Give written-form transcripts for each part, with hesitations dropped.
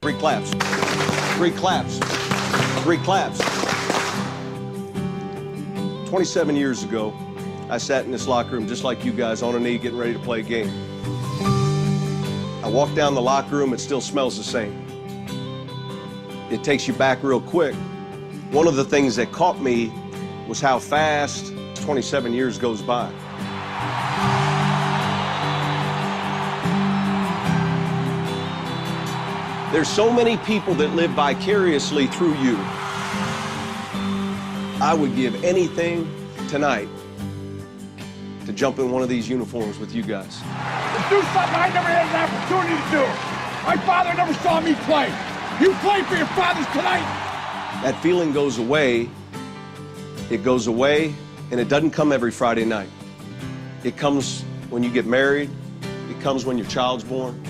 3 claps. 3 claps. 3 claps. 27 years ago, I sat in this locker room just like you guys, on a knee, getting ready to play a game. I walked down the locker room, it still smells the same. It takes you back real quick. One of the things that caught me was how fast 27 years goes by. There's so many people that live vicariously through you. I would give anything tonight to jump in one of these uniforms with you guys. To do something I never had an opportunity to do. My father never saw me play. You play for your fathers tonight. That feeling goes away. It goes away, and it doesn't come every Friday night. It comes when you get married. It comes when your child's born.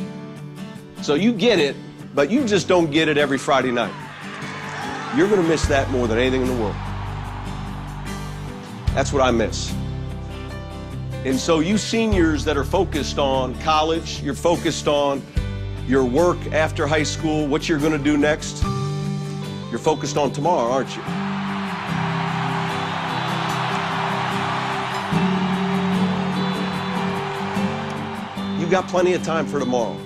So you get it, but you just don't get it every Friday night. You're going to miss that more than anything in the world. That's what I miss. And so you seniors that are focused on college, you're focused on your work after high school, what you're going to do next, you're focused on tomorrow, aren't you? You got plenty of time for tomorrow.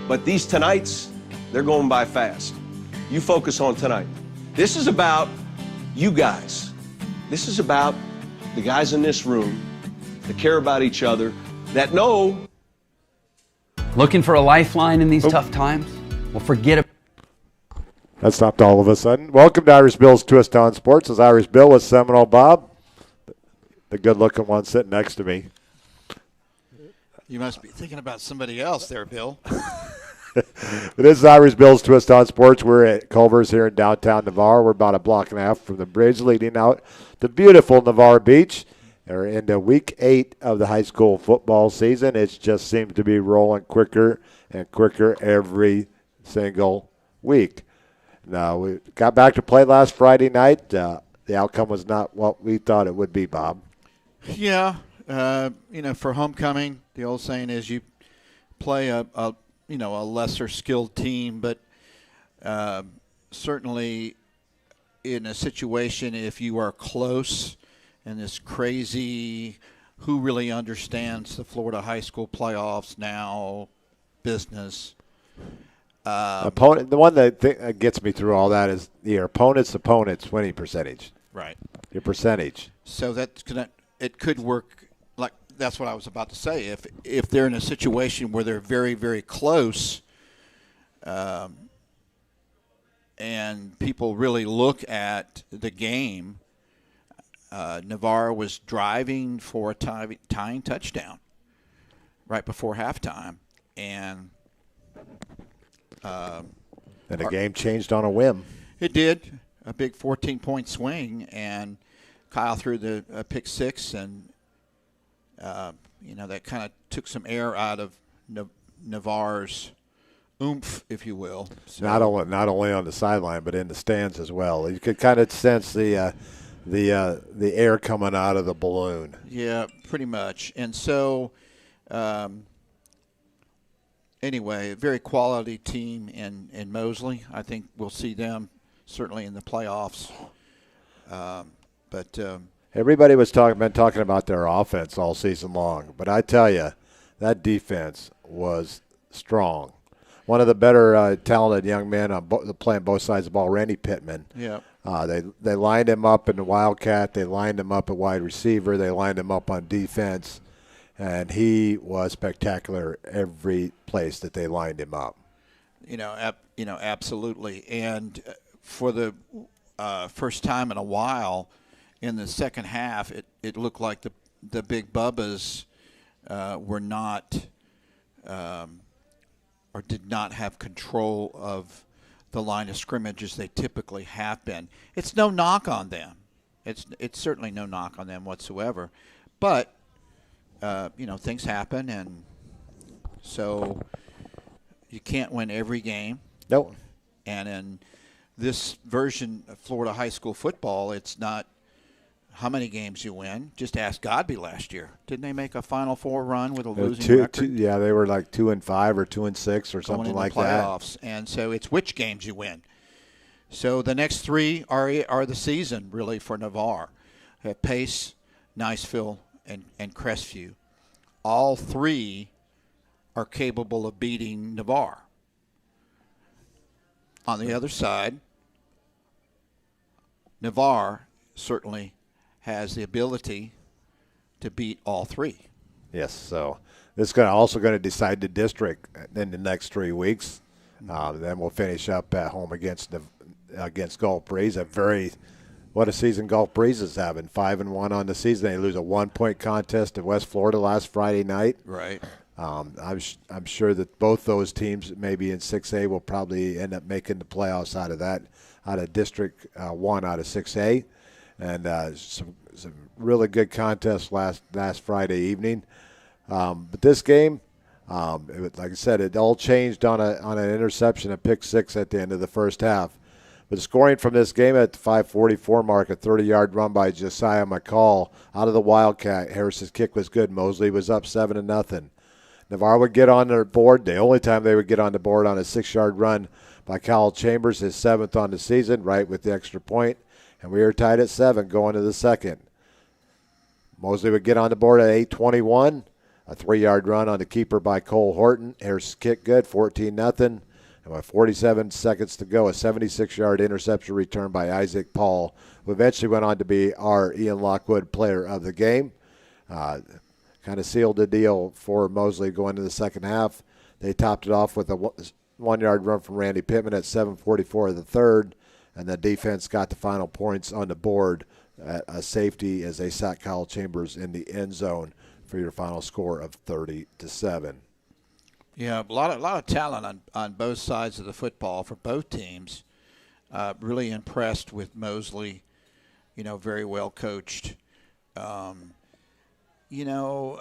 But these tonights, they're going by fast. You focus on tonight. This is about you guys. This is about the guys in this room that care about each other, that know. Looking for a lifeline in these tough times? Well, forget it. That stopped all of a sudden. Welcome to Irish Bill's Twist on Sports. It's Irish Bill with Seminole Bob, the good-looking one sitting next to me. You must be thinking about somebody else there, Bill. This is Irish Bill's Twist on Sports. We're at Culver's here in downtown Navarre. We're about a block and a half from the bridge leading out to beautiful Navarre Beach. We're into week 8 of the high school football season. It just seems to be rolling quicker and quicker every single week. Now, we got back to play last Friday night. The outcome was not what we thought it would be, Bob. Yeah, for homecoming, the old saying is you play a lesser skilled team, but certainly in a situation if you are close in this crazy who really understands the Florida high school playoffs now business. Opponent. The one that gets me through all that is your opponent's winning percentage. Right. Your percentage. So it could work. Like that's what I was about to say. If they're in a situation where they're very, very close, and people really look at the game, Navarre was driving for a tying touchdown right before halftime, and the game changed on a whim. It did. A big 14-point swing, and Kyle threw the pick six, and that kind of took some air out of Navarre's oomph, if you will. So, not only on the sideline, but in the stands as well. You could kind of sense the air coming out of the balloon. Yeah, pretty much. And so, anyway, a very quality team in Mosley. I think we'll see them certainly in the playoffs. But everybody been talking about their offense all season long, but I tell you, that defense was strong. One of the better talented young men playing both sides of the ball, Randy Pittman. Yeah. They lined him up in the Wildcat. They lined him up at wide receiver. They lined him up on defense, and he was spectacular every place that they lined him up. Absolutely. And for the first time in a while, in the second half, it looked like the Big Bubbas were not or did not have control of the line of scrimmage as they typically have been. It's no knock on them. It's certainly no knock on them whatsoever. But, things happen, and so you can't win every game. Nope. And in this version of Florida high school football, it's not how many games you win. Just ask Godby last year. Didn't they make a Final Four run with a losing record? Yeah, they were like 2-5 or 2-6 or something like that. Playoffs. And so it's which games you win. So the next three are the season, really, for Navarre. Pace, Niceville, and Crestview. All three are capable of beating Navarre. On the other side, Navarre certainly has the ability to beat all three. Yes, so this is also going to decide the district in the next 3 weeks. Then we'll finish up at home against Gulf Breeze. What a season Gulf Breeze is having. 5-1 on the season. They lose a 1-point contest at West Florida last Friday night. Right. I'm sure that both those teams, maybe in 6A, will probably end up making the playoffs out of District 1 out of 6A. And some really good contests last Friday evening. But this game, like I said, it all changed on an interception, a pick six at the end of the first half. But scoring from this game at the 5:44 mark, a 30-yard run by Josiah McCall out of the Wildcat. Harris's kick was good. Mosley was up 7-0. Navarre would get on their board. The only time they would get on the board on a 6-yard run by Kyle Chambers, his 7th on the season, right with the extra point. And we were tied at 7 going to the second. Mosley would get on the board at 8:21. A 3-yard run on the keeper by Cole Horton. Harris's kick good, 14-0. And with 47 seconds to go, a 76-yard interception return by Isaac Paul, who eventually went on to be our Ian Lockwood player of the game. Kind of sealed the deal for Mosley going into the second half. They topped it off with a 1-yard run from Randy Pittman at 7:44 of the third. And the defense got the final points on the board at a safety as they sat Kyle Chambers in the end zone for your final score of 30-7. Yeah, a lot of talent on both sides of the football for both teams. Really impressed with Mosley. Very well coached. Some of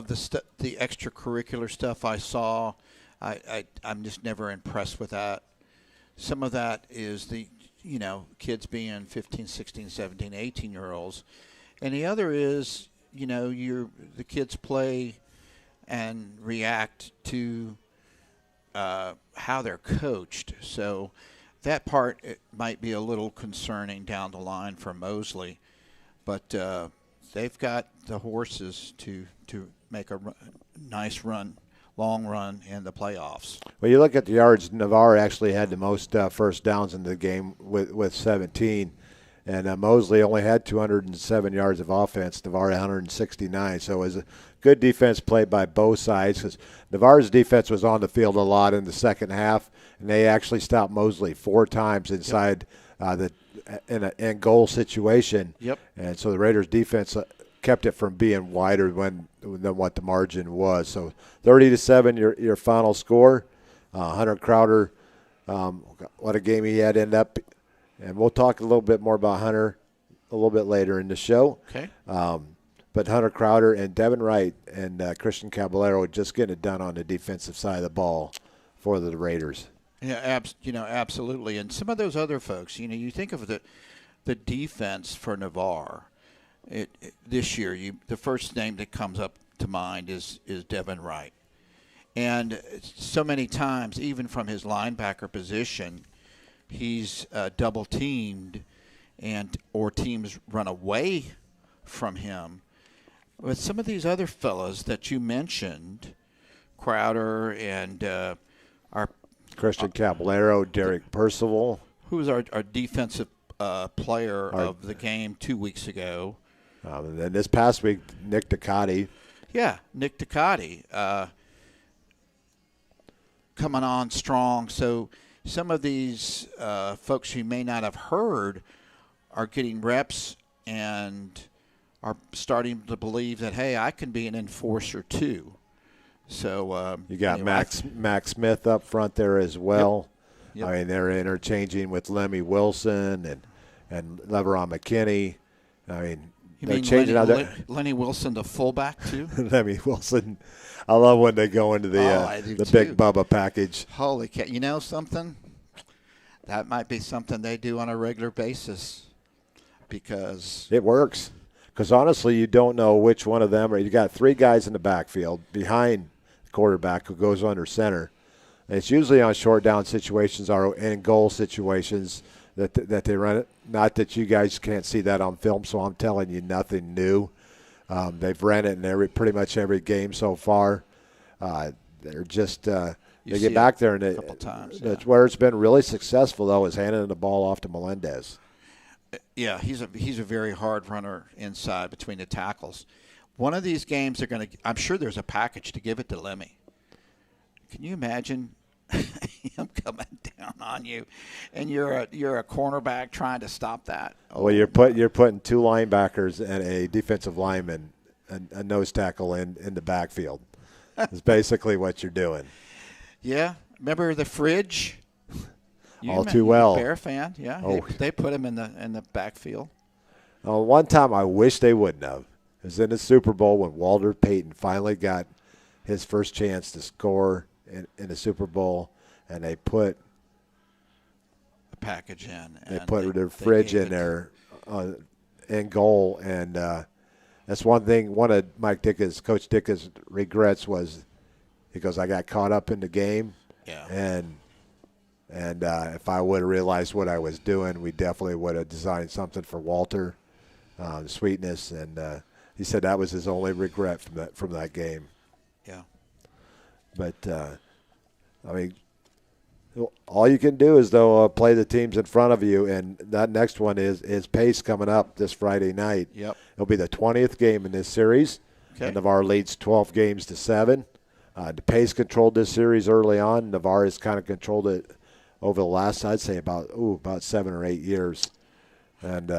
the extracurricular stuff I saw, I'm just never impressed with that. Some of that is the kids being 15, 16, 17, 18-year-olds. And the other is, the kids play and react to how they're coached. So that part it might be a little concerning down the line for Mosley. But they've got the horses to make a nice run, long run in the playoffs. Well, you look at the yards, Navarre actually had the most first downs in the game with 17. And Mosley only had 207 yards of offense. Navarre 169. So it was a good defense played by both sides because Navarre's defense was on the field a lot in the second half, and they actually stopped Mosley 4 times inside in an end goal situation. Yep. And so the Raiders' defense kept it from being wider than what the margin was. So 30-7, your final score. Hunter Crowder, what a game he had end up. And we'll talk a little bit more about Hunter a little bit later in the show. Okay. But Hunter Crowder and Devin Wright and Christian Caballero just getting it done on the defensive side of the ball for the Raiders. Yeah, absolutely. And some of those other folks, you think of the defense for Navarre. This year, the first name that comes up to mind is Devin Wright. And so many times, even from his linebacker position, he's double teamed, or teams run away from him. With some of these other fellas that you mentioned, Crowder and our Christian Caballero, Derek Percival, who was our defensive player of the game 2 weeks ago. And then this past week, Nick Ducati. Yeah, Nick Ducati coming on strong. So some of these folks you may not have heard are getting reps and are starting to believe that, hey, I can be an enforcer too. So you got Max Smith up front there as well. Yep. I mean, they're interchanging with Lemmy Wilson and Leveron McKinney. I mean, they're changing out there. Lenny Wilson, the fullback too. Lemmy Wilson. I love when they go into the Big Bubba package. Holy cow! You know something? That might be something they do on a regular basis. because It works. Because honestly, you don't know which one of them. Or you got 3 guys in the backfield behind the quarterback who goes under center. And it's usually on short down situations or in goal situations that they run it. Not that you guys can't see that on film, so I'm telling you nothing new. They've ran it in pretty much every game so far. They're just they get back there and a couple times. That's where it's been really successful though, is handing the ball off to Melendez. Yeah, he's a very hard runner inside between the tackles. One of these games they're going to. I'm sure there's a package to give it to Lemmy. Can you imagine him coming down on you, and you're a cornerback trying to stop that? Well, you're putting 2 linebackers and a defensive lineman, a nose tackle in the backfield. Is basically what you're doing. Yeah, remember the fridge? All too well. Bear fan, yeah. Oh. They put him in the backfield. One time I wish they wouldn't have. It was in the Super Bowl when Walter Payton finally got his first chance to score in the Super Bowl, and they put a package in. They put their fridge in there in goal, and that's one thing. One of Coach Dick's regrets was he goes, "I got caught up in the game, and if I would have realized what I was doing, we definitely would have designed something for Walter, Sweetness." And he said that was his only regret from that game. Yeah. But I mean, all you can do is play the teams in front of you, and that next one is Pace coming up this Friday night. Yep. It'll be the 20th game in this series. Okay. And Navarre leads 12 games to 7. Pace controlled this series early on. Navarre has kind of controlled it over the last, I'd say, about 7 or 8 years. And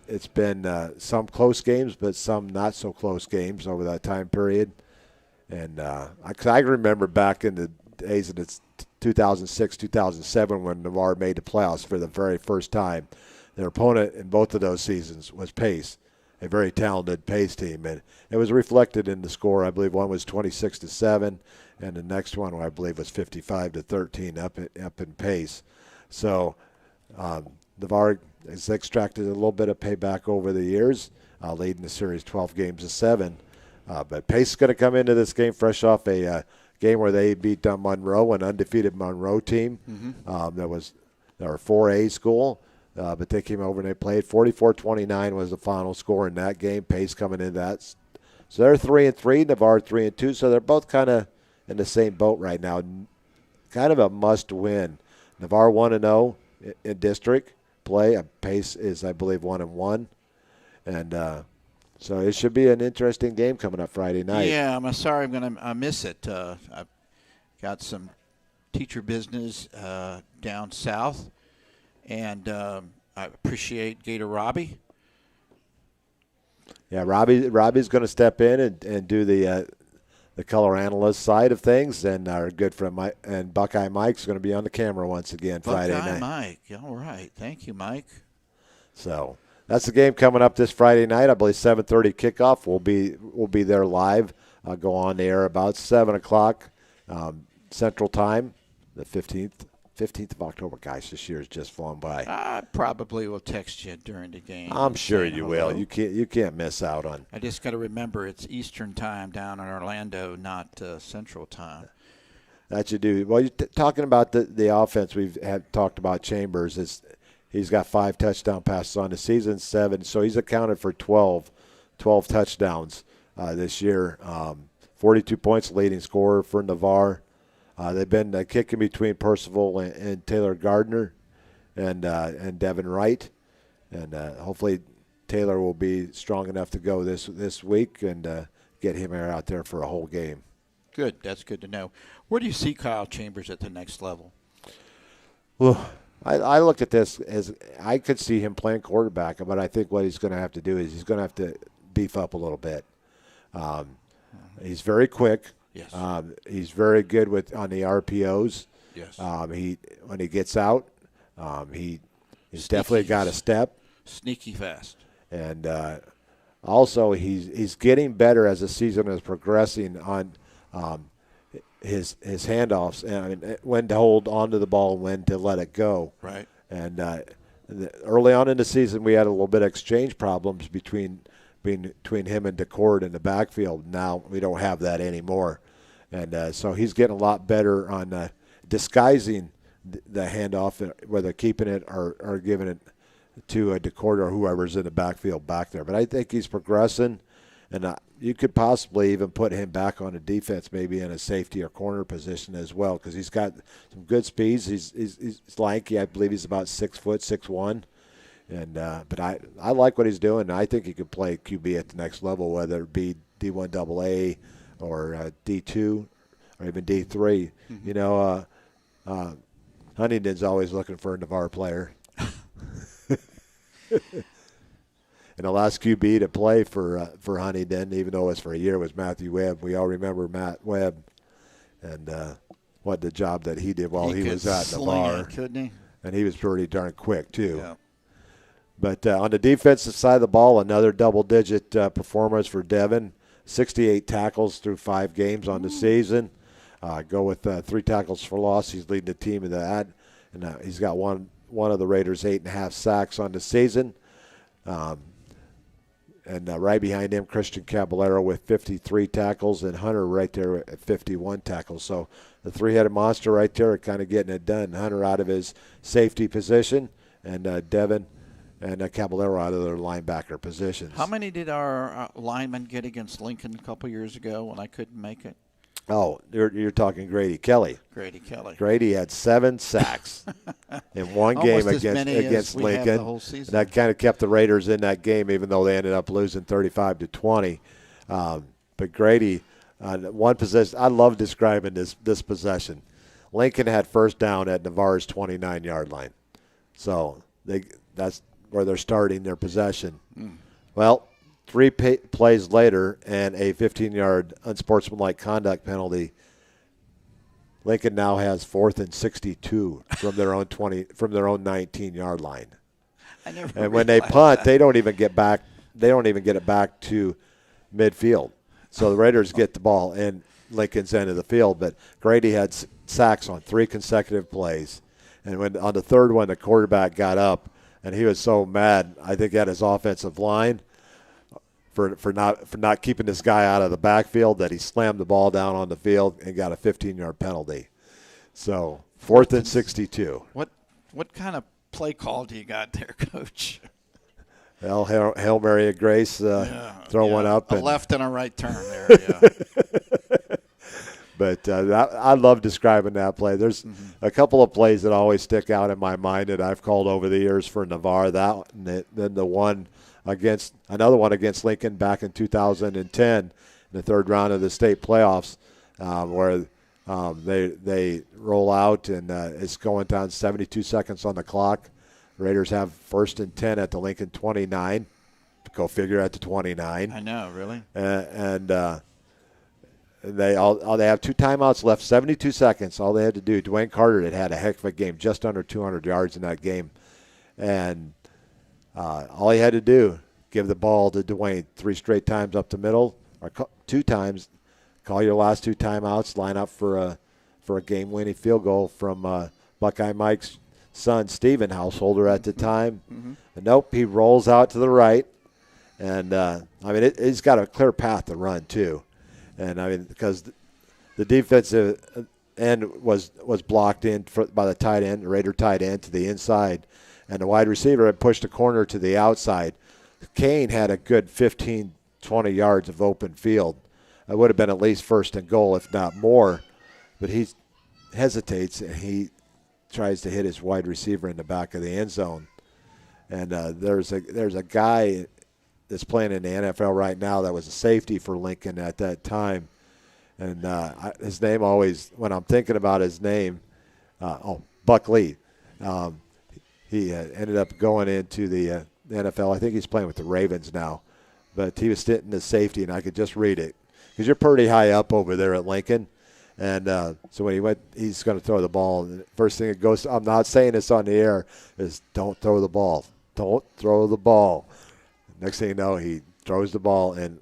it's been some close games, but some not so close games over that time period. And I remember back in the days of 2006, 2007 when Navarre made the playoffs for the very first time. Their opponent in both of those seasons was Pace, a very talented Pace team. And it was reflected in the score. I believe one was 26-7, and the next one I believe was 55-13 up in Pace. So Navarre has extracted a little bit of payback over the years, leading the series 12 games to 7. But Pace is going to come into this game fresh off a game where they beat Monroe, an undefeated Monroe team. They were 4A school, but they came over and they played. 44-29 was the final score in that game. Pace coming in that. So they're 3-3, Navarre 3-2. So they're both kind of in the same boat right now. Kind of a must-win. Navarre 1-0 in district play. Pace is, I believe, 1-1, and so it should be an interesting game coming up Friday night. Yeah, I'm sorry I'm going to miss it. I've got some teacher business down south, and I appreciate Gator Robbie. Yeah, Robbie's going to step in and do the color analyst side of things, and our good friend Mike, and Buckeye Mike's going to be on the camera once again Friday night. Buckeye Mike, all right. Thank you, Mike. So that's the game coming up this Friday night. I believe 7:30 kickoff. We'll be there live. I'll go on the air about 7 o'clock Central Time, the 15th of October. Guys, this year has just flown by. I probably will text you during the game. I'm sure you hello. will. You can't miss out on. I just got to remember it's Eastern Time down in Orlando, not Central Time. That you do. Well, you're talking about the offense. We've talked about Chambers. He's got 5 touchdown passes on the season, 7. So he's accounted for 12 touchdowns this year. 42 points, leading scorer for Navarre. They've been kicking between Percival and Taylor Gardner and Devin Wright. And hopefully Taylor will be strong enough to go this week and get him out there for a whole game. Good. That's good to know. Where do you see Kyle Chambers at the next level? Well, I looked at this as I could see him playing quarterback, but I think what he's going to have to do is he's going to have to beef up a little bit. He's very quick. Yes. He's very good on the RPOs. Yes. When he gets out, he's definitely got a step. Sneaky fast. And also he's getting better as the season is progressing on his handoffs and when to hold onto the ball and when to let it go. Right. And Early on in the season, we had a little bit of exchange problems between him and DeCord in the backfield. Now we don't have that anymore. And so he's getting a lot better on disguising the handoff, whether keeping it or giving it to a DeCord or whoever's in the backfield back there. But I think he's progressing, and you could possibly even put him back on a defense, maybe in a safety or corner position as well, because he's got some good speeds. He's lanky. I believe he's about 6 foot, 6'1". And but I like what he's doing. I think he could play QB at the next level, whether it be D1 AA or D2 or even D3. Mm-hmm. You know, Huntington's always looking for a Navarre player. And the last QB to play for Huntington, even though it was for a year, was Matthew Webb. We all remember Matt Webb and what the job that he did while he was at Navarre. Couldn't he? And he was pretty darn quick, too. Yeah. But on the defensive side of the ball, another double-digit performance for Devin. 68 tackles through 5 games on the season. Go with 3 tackles for loss. He's leading the team in that. And he's got one of the Raiders' 8.5 sacks on the season. And right behind him, Christian Caballero with 53 tackles, and Hunter right there at 51 tackles. So the three-headed monster right there kind of getting it done. Hunter out of his safety position, and Devin and Caballero out of their linebacker positions. How many did our linemen get against Lincoln a couple years ago when I couldn't make it? Oh, you're talking Grady Kelly. Grady Kelly. Grady had 7 sacks in one game against Lincoln. The whole season. And that kind of kept the Raiders in that game, even though they ended up losing 35-20. But Grady, one possession, I love describing this possession. Lincoln had first down at Navarre's 29-yard line. So that's where they're starting their possession. Well, 3 plays later and a 15-yard unsportsmanlike conduct penalty, Lincoln now has 4th and 62 from their own 19-yard line. And when they punt, they don't even get back. They don't even get it back to midfield. So the Raiders get the ball in Lincoln's end of the field. But Grady had sacks on 3 consecutive plays, and when on the third one, the quarterback got up, and he was so mad, I think, at his offensive line for not keeping this guy out of the backfield, that he slammed the ball down on the field and got a 15-yard penalty. So 4th and 62. What kind of play call do you got there, Coach? Well, Hail Mary of Grace, throw one up. A left and a right turn there, yeah. But I love describing that play. There's a couple of plays that always stick out in my mind that I've called over the years for Navarre. That and then another one against Lincoln back in 2010 in the 3rd round of the state playoffs, where they roll out and it's going down 72 seconds on the clock. Raiders have 1st and 10 at the Lincoln 29. Go figure, at the 29. I know, really. They have 2 timeouts left, 72 seconds. All they had to do. Dwayne Carter had a heck of a game, just under 200 yards in that game, and all he had to do, give the ball to Dwayne 3 straight times up the middle, or 2 times. Call your last 2 timeouts. Line up for a game-winning field goal from Buckeye Mike's son, Steven Householder, at the time. But nope, he rolls out to the right, and he's got a clear path to run too. And because the defensive end was blocked in by the tight end, the Raider tight end, to the inside, and the wide receiver had pushed the corner to the outside. Kane had a good 15, 20 yards of open field. It would have been at least 1st and goal, if not more. But he hesitates, and he tries to hit his wide receiver in the back of the end zone. And there's a guy that's playing in the NFL right now that was a safety for Lincoln at that time. And his name always, when I'm thinking about his name, Buck Lee. He ended up going into the NFL. I think he's playing with the Ravens now. But he was sitting as safety, and I could just read it. Because you're pretty high up over there at Lincoln. And so when he went, he's going to throw the ball. And the first thing it goes, I'm not saying this on the air, is don't throw the ball. Don't throw the ball. Next thing you know, he throws the ball, and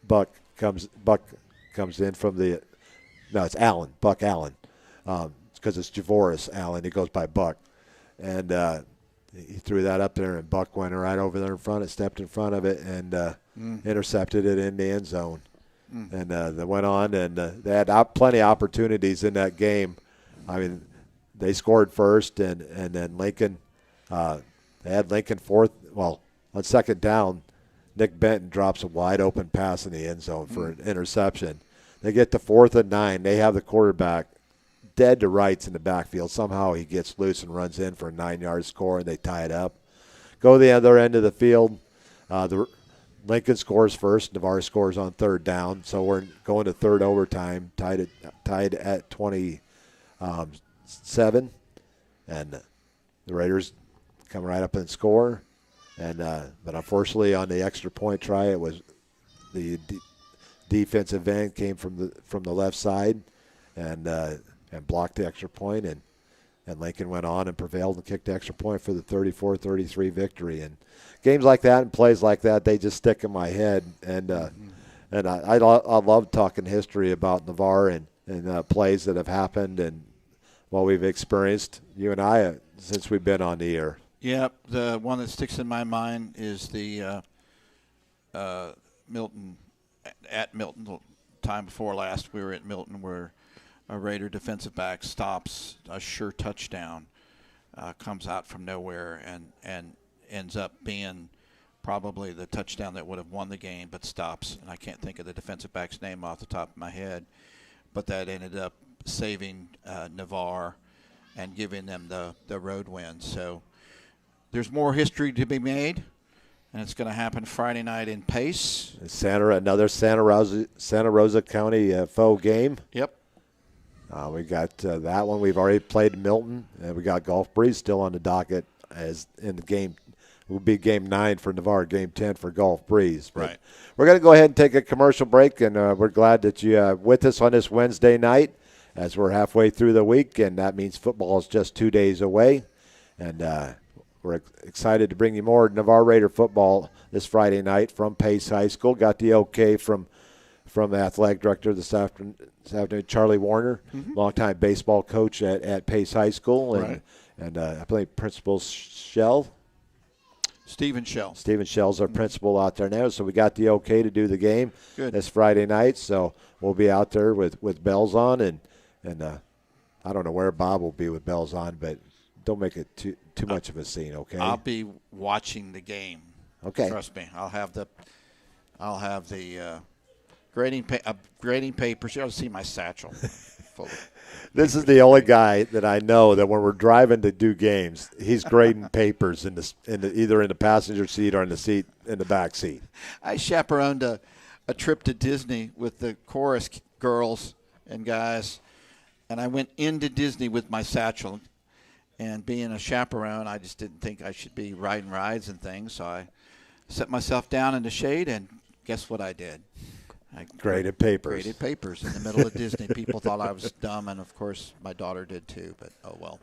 Buck comes in from the – no, it's Allen, Buck Allen, because it's Javoris Allen. He goes by Buck. And he threw that up there, and Buck went right over there in front. It stepped in front of it and intercepted it in the end zone. And they went on, and they had plenty of opportunities in that game. I mean, they scored first, and then Lincoln, they had Lincoln fourth. Well, on second down, Nick Benton drops a wide open pass in the end zone for an interception. They get to 4th and 9. They have the quarterback dead to rights in the backfield. Somehow he gets loose and runs in for a 9-yard score, and they tie it up. Go to the other end of the field. Lincoln scores first. Navarre scores on 3rd down. So we're going to 3rd overtime, tied at 27. And the Raiders come right up and score. And but unfortunately, on the extra point try, it was the defensive end came from the left side and blocked the extra point, and Lincoln went on and prevailed and kicked the extra point for the 34-33 victory. And games like that and plays like that, they just stick in my head. And I love talking history about Navarre and plays that have happened and what we've experienced, you and I, since we've been on the air. Yep, the one that sticks in my mind is the Milton, the time before last we were at Milton, where a Raider defensive back stops a sure touchdown, comes out from nowhere and ends up being probably the touchdown that would have won the game, but stops. And I can't think of the defensive back's name off the top of my head, but that ended up saving Navarre and giving them the road win. So there's more history to be made, and it's going to happen Friday night in Pace. Another Santa Rosa County foe game. Yep. We got that one. We've already played Milton, and we got Gulf Breeze still on the docket as in the game. It will be game 9 for Navarre, game 10 for Gulf Breeze. But right. We're going to go ahead and take a commercial break, and we're glad that you're with us on this Wednesday night as we're halfway through the week, and that means football is just 2 days away. And we're excited to bring you more Navarre Raider football this Friday night from Pace High School. Got the okay from the athletic director this afternoon, Charlie Warner, longtime baseball coach at Pace High School, and I believe Principal Shell. Stephen Shell's our principal out there now, so we got the okay to do the game this Friday night. So we'll be out there with bells on, and I don't know where Bob will be with bells on, but don't make it too much of a scene, okay? I'll be watching the game. Okay, trust me. I'll have the grading papers. You ought to see my satchel. This is the only guy that I know that when we're driving to do games, he's grading papers either in the passenger seat or in the back seat. I chaperoned a trip to Disney with the chorus girls and guys, and I went into Disney with my satchel. And being a chaperone, I just didn't think I should be riding rides and things, so I set myself down in the shade, and guess what I did? I graded papers. Graded papers in the middle of Disney. People thought I was dumb, and, of course, my daughter did too, but oh well.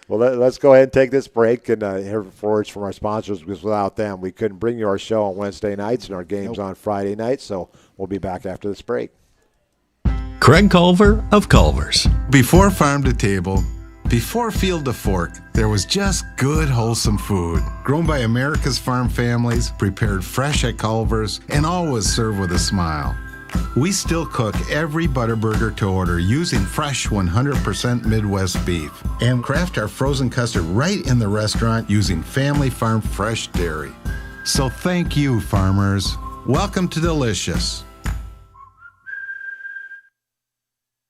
Well, let's go ahead and take this break and hear words from our sponsors, because without them, we couldn't bring you our show on Wednesday nights and our games on Friday nights, so we'll be back after this break. Craig Culver of Culver's. Before farm to table, before field to fork, there was just good, wholesome food. Grown by America's farm families, prepared fresh at Culver's, and always served with a smile. We still cook every Butterburger to order using fresh 100% Midwest beef and craft our frozen custard right in the restaurant using family farm fresh dairy. So thank you, farmers. Welcome to Delicious.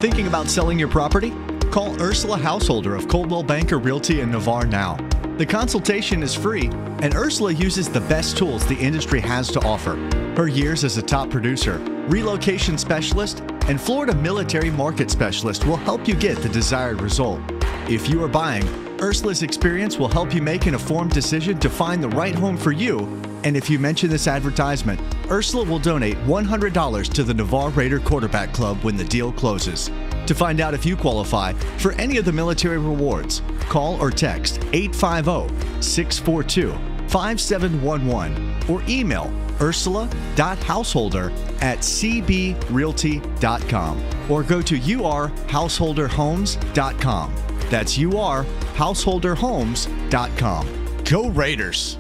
Thinking about selling your property? Call Ursula Householder of Coldwell Banker Realty in Navarre now. The consultation is free, and Ursula uses the best tools the industry has to offer. Her years as a top producer, relocation specialist, and Florida military market specialist will help you get the desired result. If you are buying, Ursula's experience will help you make an informed decision to find the right home for you. And if you mention this advertisement, Ursula will donate $100 to the Navarre Raider Quarterback Club when the deal closes. To find out if you qualify for any of the military rewards, call or text 850-642-5711 or email ursula.householder@cbrealty.com or go to urhouseholderhomes.com. That's urhouseholderhomes.com. Go Raiders!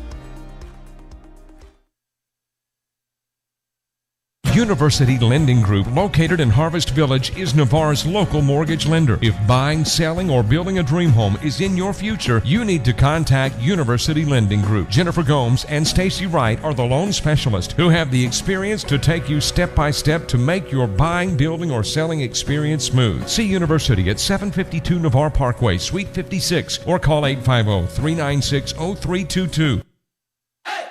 University Lending Group, located in Harvest Village, is Navarre's local mortgage lender. If buying, selling, or building a dream home is in your future, you need to contact University Lending Group. Jennifer Gomes and Stacy Wright are the loan specialists who have the experience to take you step by step to make your buying, building, or selling experience smooth. See University at 752 Navarre Parkway, Suite 56, or call 850-396-0322.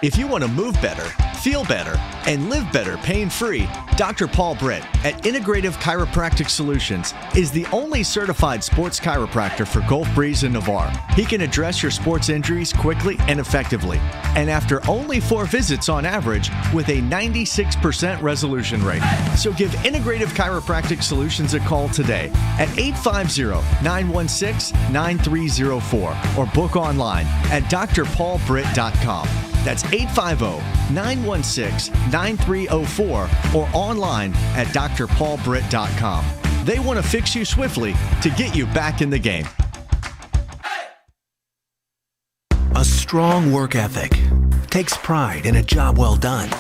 If you want to move better, feel better, and live better pain-free, Dr. Paul Britt at Integrative Chiropractic Solutions is the only certified sports chiropractor for Gulf Breeze and Navarre. He can address your sports injuries quickly and effectively, and after only 4 visits on average, with a 96% resolution rate. So give Integrative Chiropractic Solutions a call today at 850-916-9304 or book online at drpaulbritt.com. That's 850-916-9304 or online at drpaulbritt.com. They want to fix you swiftly to get you back in the game. A strong work ethic takes pride in a job well done.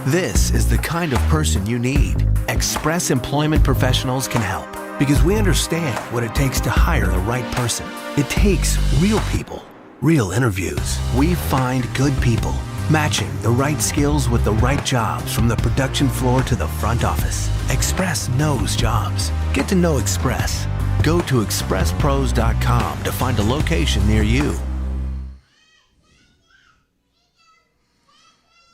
This is the kind of person you need. Express Employment Professionals can help because we understand what it takes to hire the right person. It takes real people. Real interviews. We find good people, matching the right skills with the right jobs from the production floor to the front office. Express knows jobs. Get to know Express. Go to expresspros.com to find a location near you.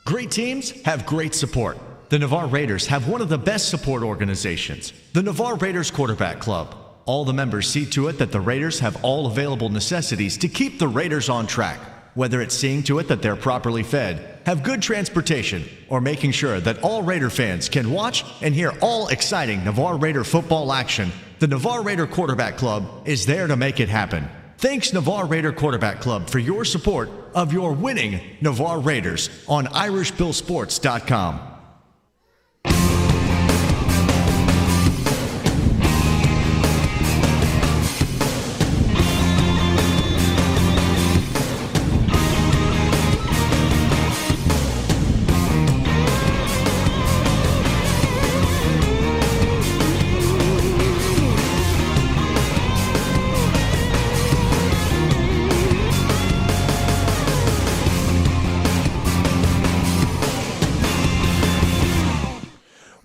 Great teams have great support. The Navarre Raiders have one of the best support organizations, the Navarre Raiders Quarterback Club. All the members see to it that the Raiders have all available necessities to keep the Raiders on track, whether it's seeing to it that they're properly fed, have good transportation, or making sure that all Raider fans can watch and hear all exciting Navarre Raider football action. The Navarre Raider Quarterback Club is there to make it happen. Thanks, Navarre Raider Quarterback Club, for your support of your winning Navarre Raiders on IrishBillSports.com.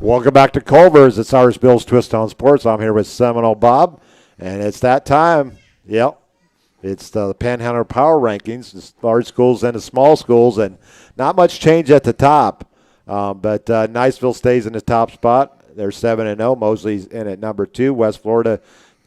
Welcome back to Culver's. It's Irish Bill's Twist on Sports. I'm here with Seminole Bob, and it's that time. Yep. It's the Panhandle Power Rankings, the large schools and the small schools, and not much change at the top. But Niceville stays in the top spot. They're 7-0. Mosley's in at number 2. West Florida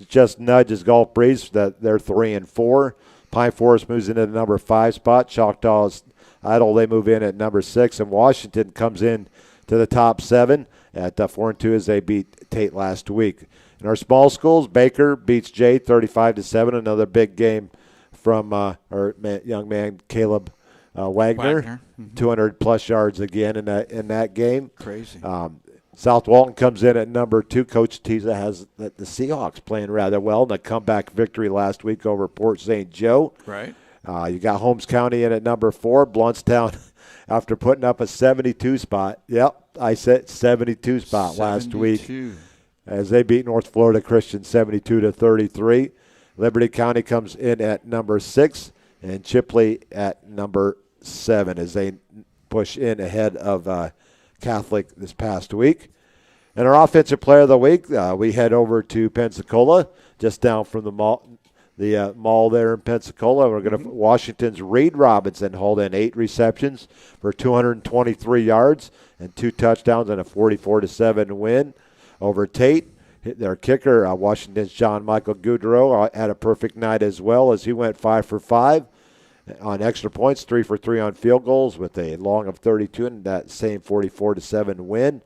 just nudges Gulf Breeze. They're 3-4. Pine Forest moves into the number 5 spot. Choctaw's Idle, they move in at number 6. And Washington comes in to the top 7 at 4-2 as they beat Tate last week. In our small schools, Baker beats Jay 35-7. Another big game from our young man Caleb Wagner. 200-plus yards again in that game. Crazy. South Walton comes in at number 2. Coach Tiza has the Seahawks playing rather well in a comeback victory last week over Port St. Joe. Right. You got Holmes County in at number 4. Bluntstown, after putting up a 72 spot. Yep, I said 72 spot 72. Last week as they beat North Florida Christian 72-33. Liberty County comes in at number 6 and Chipley at number 7 as they push in ahead of Catholic this past week. And our offensive player of the week, we head over to Pensacola, just down from the mall there in Pensacola. We're going to Washington's Reed Robinson hauled in 8 receptions for 223 yards and 2 touchdowns and a 44-7 win over Tate. Their kicker, Washington's John Michael Goudreau, had a perfect night as well as he went 5 for 5 on extra points, 3 for 3 on field goals with a long of 32 and that same 44-7 win.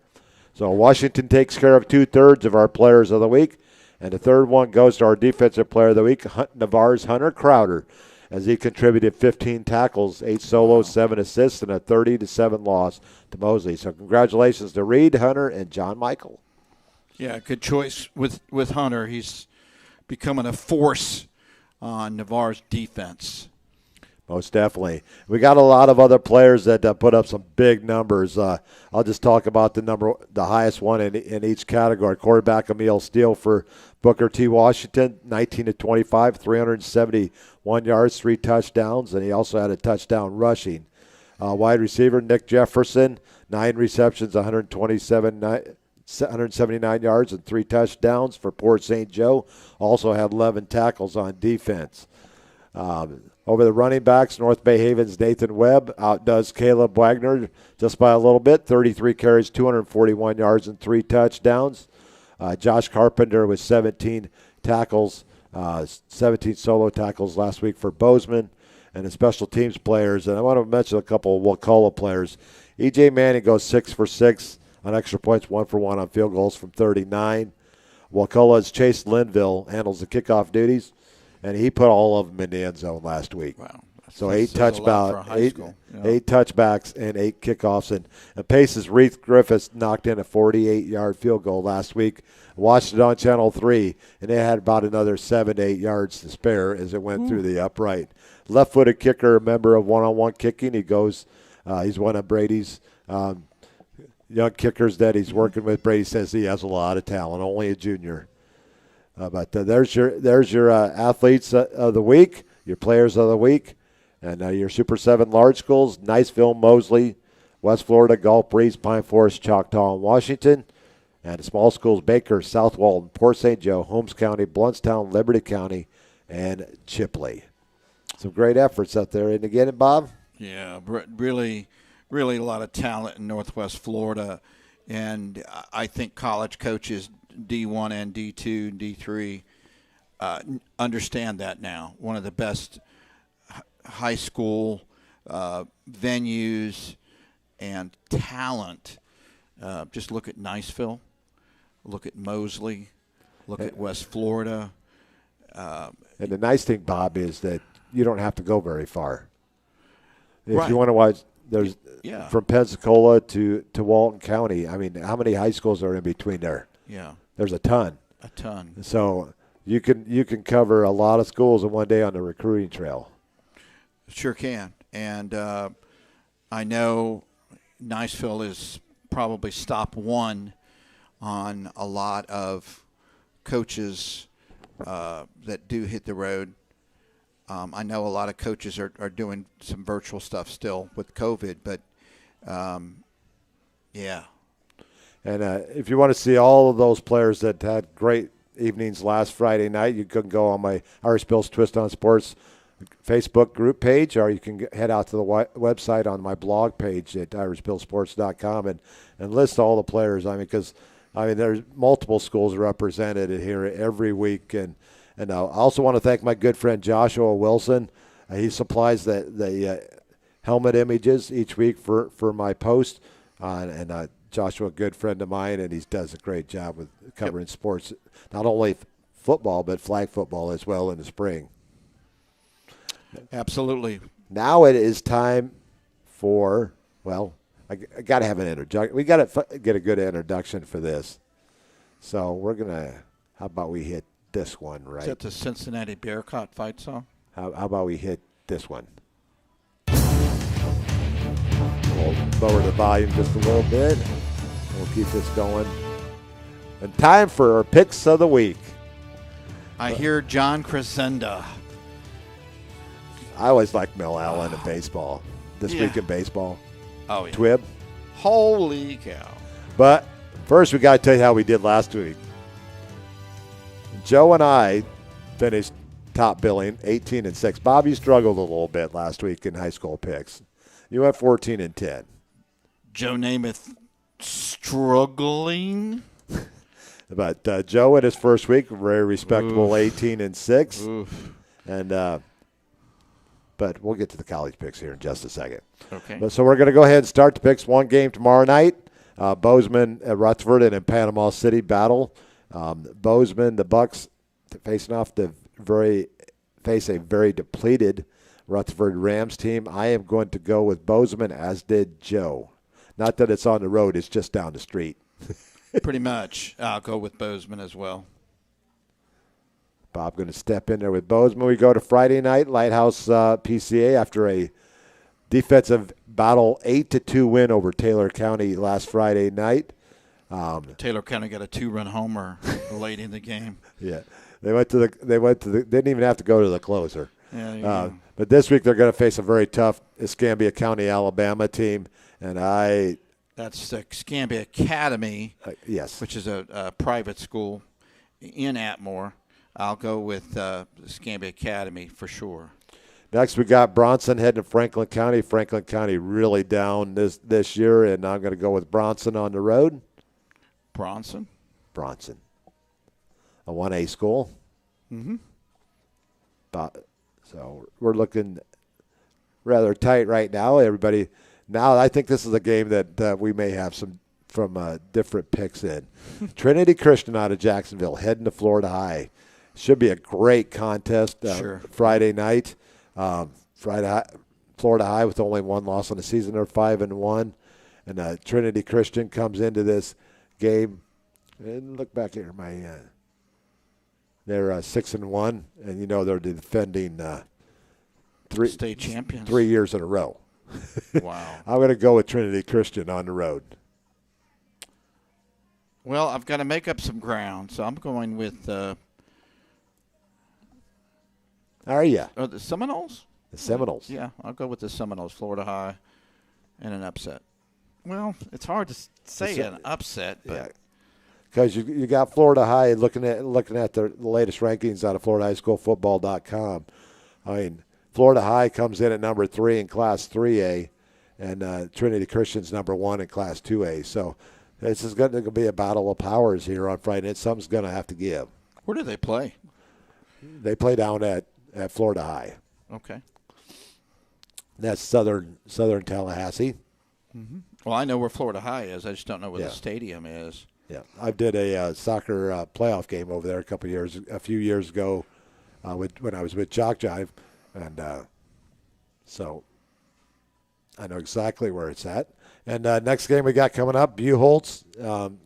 So Washington takes care of 2/3 of our players of the week. And the third one goes to our defensive player of the week, Navarre's Hunter Crowder, as he contributed 15 tackles, 8 solos, 7 assists, and a 30-7 loss to Mosley. So congratulations to Reed, Hunter, and John Michael. Yeah, good choice with Hunter. He's becoming a force on Navarre's defense. Most definitely. We got a lot of other players that put up some big numbers. I'll just talk about the highest one in each category. Quarterback Emil Steele for Booker T. Washington, 19 to 25, 371 yards, 3 touchdowns, and he also had a touchdown rushing. Wide receiver Nick Jefferson, 9 receptions, 179 yards, and 3 touchdowns for Port St. Joe. Also had 11 tackles on defense. Over the running backs, North Bay Haven's Nathan Webb outdoes Caleb Wagner just by a little bit, 33 carries, 241 yards, and 3 touchdowns. Josh Carpenter with 17 tackles, 17 solo tackles last week for Bozeman. And the special teams players, and I want to mention a couple of Wakulla players. E.J. Manning goes 6 for 6 on extra points, 1 for 1 on field goals from 39. Wakulla's Chase Linville handles the kickoff duties, and he put all of them in the end zone last week. Wow. So 8 touchbacks and 8 kickoffs. And Pace's Reith Griffiths knocked in a 48-yard field goal last week. Watched it on Channel 3, and they had about another 7 to 8 yards to spare as it went through the upright. Left-footed kicker, a member of one-on-one kicking. He goes, he's one of Brady's young kickers that he's working with. Brady says he has a lot of talent, only a junior. But there's your athletes of the week, your players of the week, and your Super 7 large schools: Niceville, Mosley, West Florida, Gulf Breeze, Pine Forest, Choctaw, and Washington. And the small schools: Baker, South Walton, Port St. Joe, Holmes County, Blountstown, Liberty County, and Chipley. Some great efforts out there. And again, Bob? Yeah, really, really a lot of talent in Northwest Florida. And I think college coaches, D1 and D2 and D3, understand that now. One of the best high school venues and talent. Just look at Niceville, look at Mosley, look at West Florida. And the nice thing, Bob, is that you don't have to go very far. If Right. you want to watch, there's from Pensacola to Walton County. I mean, how many high schools are in between there? Yeah. There's a ton. A ton. So you can cover a lot of schools in one day on the recruiting trail. Sure can. And I know Niceville is probably stop one on a lot of coaches that do hit the road. I know a lot of coaches are doing some virtual stuff still with COVID, but yeah. And if you want to see all of those players that had great evenings last Friday night, you can go on my Irish Bills Twist on Sports Facebook group page, or you can head out to the website on my blog page at irishbillsports.com and list all the players. I mean, because there's multiple schools represented here every week. And I also want to thank my good friend Joshua Wilson. He supplies the helmet images each week for my post. And Joshua, a good friend of mine, and he does a great job with covering sports, not only football, but flag football as well in the spring. Absolutely. Now it is time for, well, I got to have an introduction. We got to get a good introduction for this. So we're going to, how about we hit this one, right? Is that the Cincinnati Bearcat fight song? How about we hit this one? We'll lower the volume just a little bit. We'll keep this going. And time for our picks of the week. I hear John Crescenda. I always like Mel Allen in baseball. This week in baseball. Oh, yeah. Twib. Holy cow. But first, we got to tell you how we did last week. Joe and I finished top billing, 18-6. Bob, you struggled a little bit last week in high school picks. You went 14-10. Joe Namath struggling. But Joe in his first week, very respectable, 18-6. And but we'll get to the college picks here in just a second. Okay. So we're going to go ahead and start the picks. One game tomorrow night. Bozeman at Rutherford and in Panama City battle. Bozeman, the Bucks facing off face a very depleted Rutherford Rams team. I am going to go with Bozeman, as did Joe. Not that it's on the road; it's just down the street. Pretty much. I'll go with Bozeman as well. Bob going to step in there with Bozeman. We go to Friday night, Lighthouse PCA after a defensive battle 8-2 win over Taylor County last Friday night. Taylor County got a 2-run homer late in the game. Yeah, they didn't even have to go to the closer. Yeah, but this week they're going to face a very tough Escambia County, Alabama team, and that's the Escambia Academy. Yes, which is a private school in Atmore. I'll go with Escambia Academy for sure. Next, we got Bronson heading to Franklin County. Franklin County really down this year, and I'm going to go with Bronson on the road. Bronson, a 1A school. Mm-hmm. So we're looking rather tight right now. Everybody, now I think this is a game that we may have some from different picks in. Trinity Christian out of Jacksonville heading to Florida High. Should be a great contest Sure. Friday night. Florida High with only one loss on the season. They're 5-1. And Trinity Christian comes into this game. And look back here. They're 6-1. And, you know, they're defending state champions 3 years in a row. Wow. I'm going to go with Trinity Christian on the road. Well, I've got to make up some ground, so I'm going with Are you? the Seminoles? The Seminoles. Yeah, I'll go with the Seminoles, Florida High, and an upset. Well, it's hard to say an upset, but because you got Florida High looking at the latest rankings out of FloridaHighSchoolFootball.com. I mean, Florida High comes in at number 3 in Class 3A, and Trinity Christian's number 1 in Class 2A. So this is going to be a battle of powers here on Friday night. Something's going to have to give. Where do they play? They play down at Florida High. Okay. That's southern Tallahassee. Mm-hmm. Well, I know where Florida High is. I just don't know where the stadium is. Yeah, I did a soccer playoff game over there a few years ago, when I was with Jock Jive, and so I know exactly where it's at. And next game we got coming up, Buchholz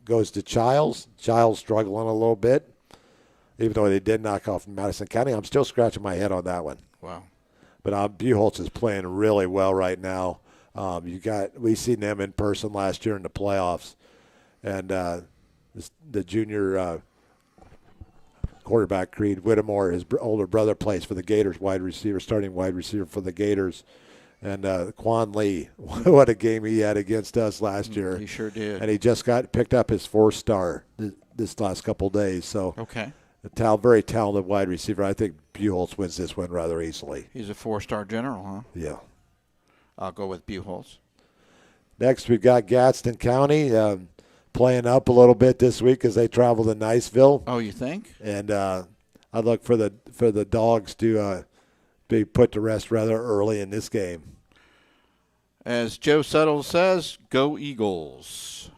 goes to Childs. Childs struggling a little bit, even though they did knock off Madison County. I'm still scratching my head on that one. Wow. But Buchholz is playing really well right now. We seen them in person last year in the playoffs, and the junior quarterback Creed Whittemore, his older brother, plays for the Gators, starting wide receiver for the Gators, and Quan Lee. What a game he had against us last year. He sure did. And he just picked up his 4-star this last couple of days. So okay. A very talented wide receiver. I think Buchholz wins this one rather easily. He's a 4-star general, huh? Yeah. I'll go with Buchholz. Next, we've got Gadsden County playing up a little bit this week as they travel to Niceville. Oh, you think? And I look for the Dogs to be put to rest rather early in this game. As Joe Settle says, go Eagles.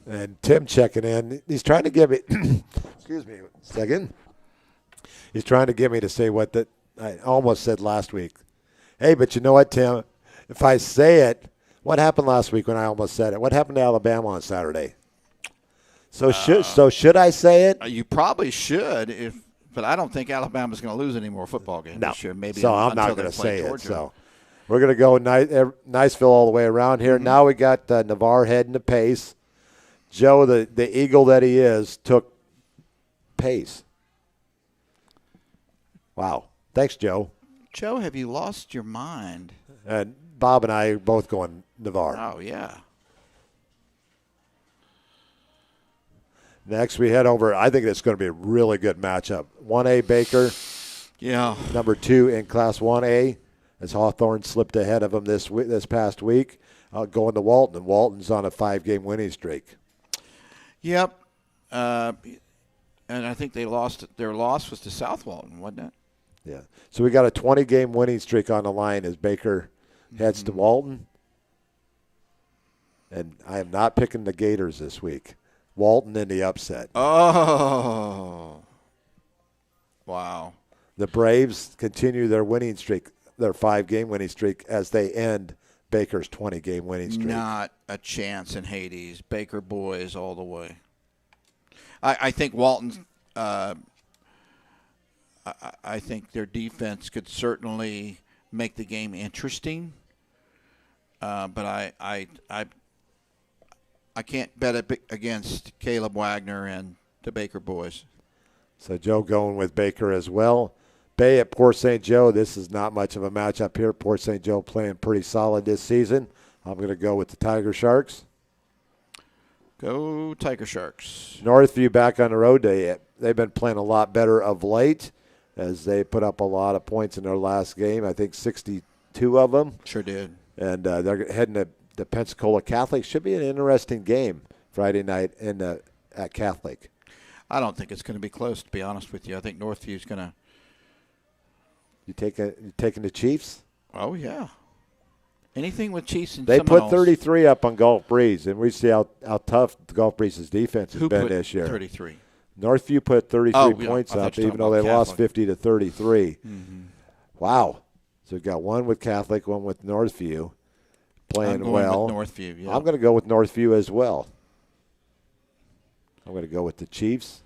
And Tim checking in. He's trying to give me excuse me a second. He's trying to get me to say what I almost said last week. Hey, but you know what, Tim? If I say it, what happened last week when I almost said it? What happened to Alabama on Saturday? So should I say it? You probably should, but I don't think Alabama's going to lose any more football games this year. Maybe so I'm not going to say Georgia. it. So we're going to go Niceville all the way around here. Mm-hmm. Now we got Navarre heading to Pace. Joe, the Eagle that he is, took Pace. Wow. Thanks, Joe. Joe, have you lost your mind? And Bob and I are both going Navarre. Oh, yeah. Next, we head over. I think it's going to be a really good matchup. 1A Baker. Yeah. Number 2 in Class 1A, as Hawthorne slipped ahead of them this past week, going to Walton. And Walton's on a 5-game winning streak. Yep. And I think their loss was to South Walton, wasn't it? Yeah. So we got a 20-game winning streak on the line as Baker heads to Walton. And I am not picking the Gators this week. Walton in the upset. Oh. Wow. The Braves continue their winning streak, their 5-game winning streak, as they end Baker's 20-game winning streak. Not a chance in Hades. Baker boys all the way. I think Walton. I think their defense could certainly make the game interesting. But I can't bet against Caleb Wagner and the Baker boys. So Joe going with Baker as well. Bay at Port St. Joe. This is not much of a matchup here. Port St. Joe playing pretty solid this season. I'm going to go with the Tiger Sharks. Go Tiger Sharks. Northview back on the road. They've been playing a lot better of late as they put up a lot of points in their last game. I think 62 of them. Sure did. And they're heading to the Pensacola Catholic. Should be an interesting game Friday night at Catholic. I don't think it's going to be close, to be honest with you. I think Northview's going to. You taking the Chiefs? Oh, yeah. Anything with Chiefs and They Seminoles. put 33 up on Gulf Breeze, and we see how tough Gulf Breeze's defense has been this year. 33? Northview put 33 points I thought up, you were even talking though they about lost Catholic. 50 to 33. Mm-hmm. Wow. So we've got one with Catholic, one with Northview playing I'm going well. with Northview, yeah. I'm going to go with Northview as well. I'm going to go with the Chiefs.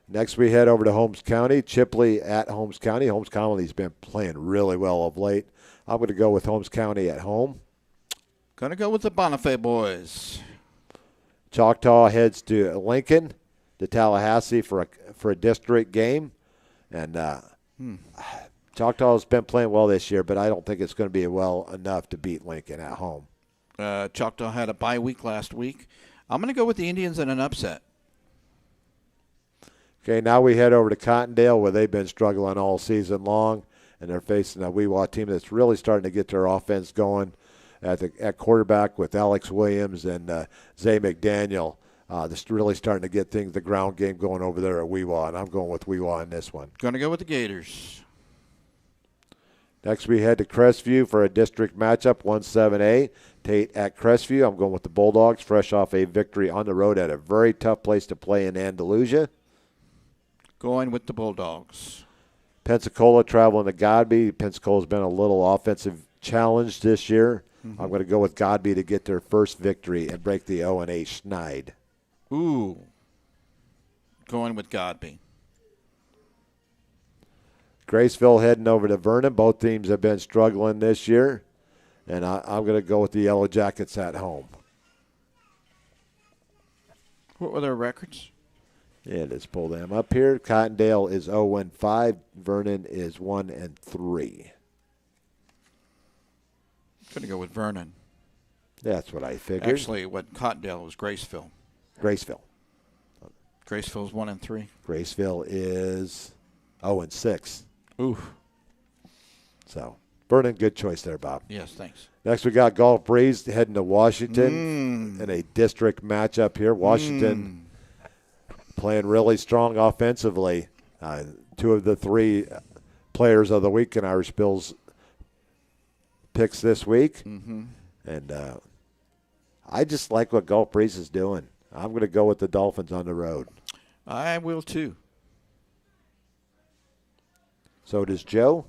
Next, we head over to Holmes County. Chipley at Holmes County. Holmes County's been playing really well of late. I'm going to go with Holmes County at home. Going to go with the Bonifay boys. Choctaw heads to Lincoln, to Tallahassee for a district game. And Choctaw's been playing well this year, but I don't think it's going to be well enough to beat Lincoln at home. Choctaw had a bye week last week. I'm going to go with the Indians in an upset. Okay, now we head over to Cottondale, where they've been struggling all season long, and they're facing a Weewa team that's really starting to get their offense going at quarterback with Alex Williams and Zay McDaniel. Just really starting to get the ground game going over there at Weewa, and I'm going with Weewa in this one. Going to go with the Gators. Next, we head to Crestview for a district matchup, 1-7A. Tate at Crestview. I'm going with the Bulldogs, fresh off a victory on the road at a very tough place to play in Andalusia. Going with the Bulldogs. Pensacola traveling to Godby. Pensacola's been a little offensive challenge this year. Mm-hmm. I'm going to go with Godby to get their first victory and break the 0-8 Schneid. Ooh. Going with Godby. Graceville heading over to Vernon. Both teams have been struggling this year. And I'm going to go with the Yellow Jackets at home. What were their records? Yeah, let's pull them up here. Cottondale is 0-5. Vernon is 1-3. Going to go with Vernon. That's what I figured. Actually, what Cottondale was Graceville. Graceville. Graceville's 1-3. Graceville is 0-6. Ooh. So, Vernon, good choice there, Bob. Yes, thanks. Next, we got Gulf Breeze heading to Washington in a district matchup here. Washington playing really strong offensively. Two of the three players of the week in Irish Bills picks this week. Mm-hmm. And I just like what Gulf Breeze is doing. I'm going to go with the Dolphins on the road. I will, too. So does Joe.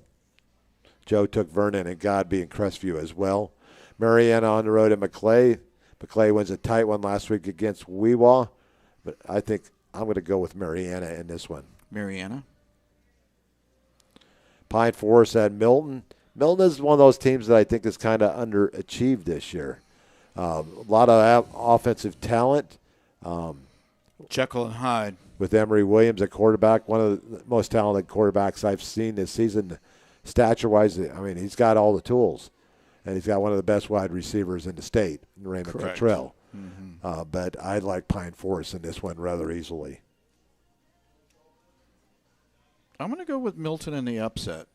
Joe took Vernon and Godby and Crestview as well. Mariana on the road at Maclay. Maclay wins a tight one last week against Weewa. But I think I'm going to go with Mariana in this one. Mariana. Pine Forest at Milton. Milton is one of those teams that I think is kind of underachieved this year. A lot of offensive talent. Jekyll and Hyde. With Emory Williams at quarterback, one of the most talented quarterbacks I've seen this season, stature-wise. I mean, he's got all the tools, and he's got one of the best wide receivers in the state, Raymond Cottrell. Mm-hmm. But I like Pine Forest in this one rather easily. I'm going to go with Milton in the upset.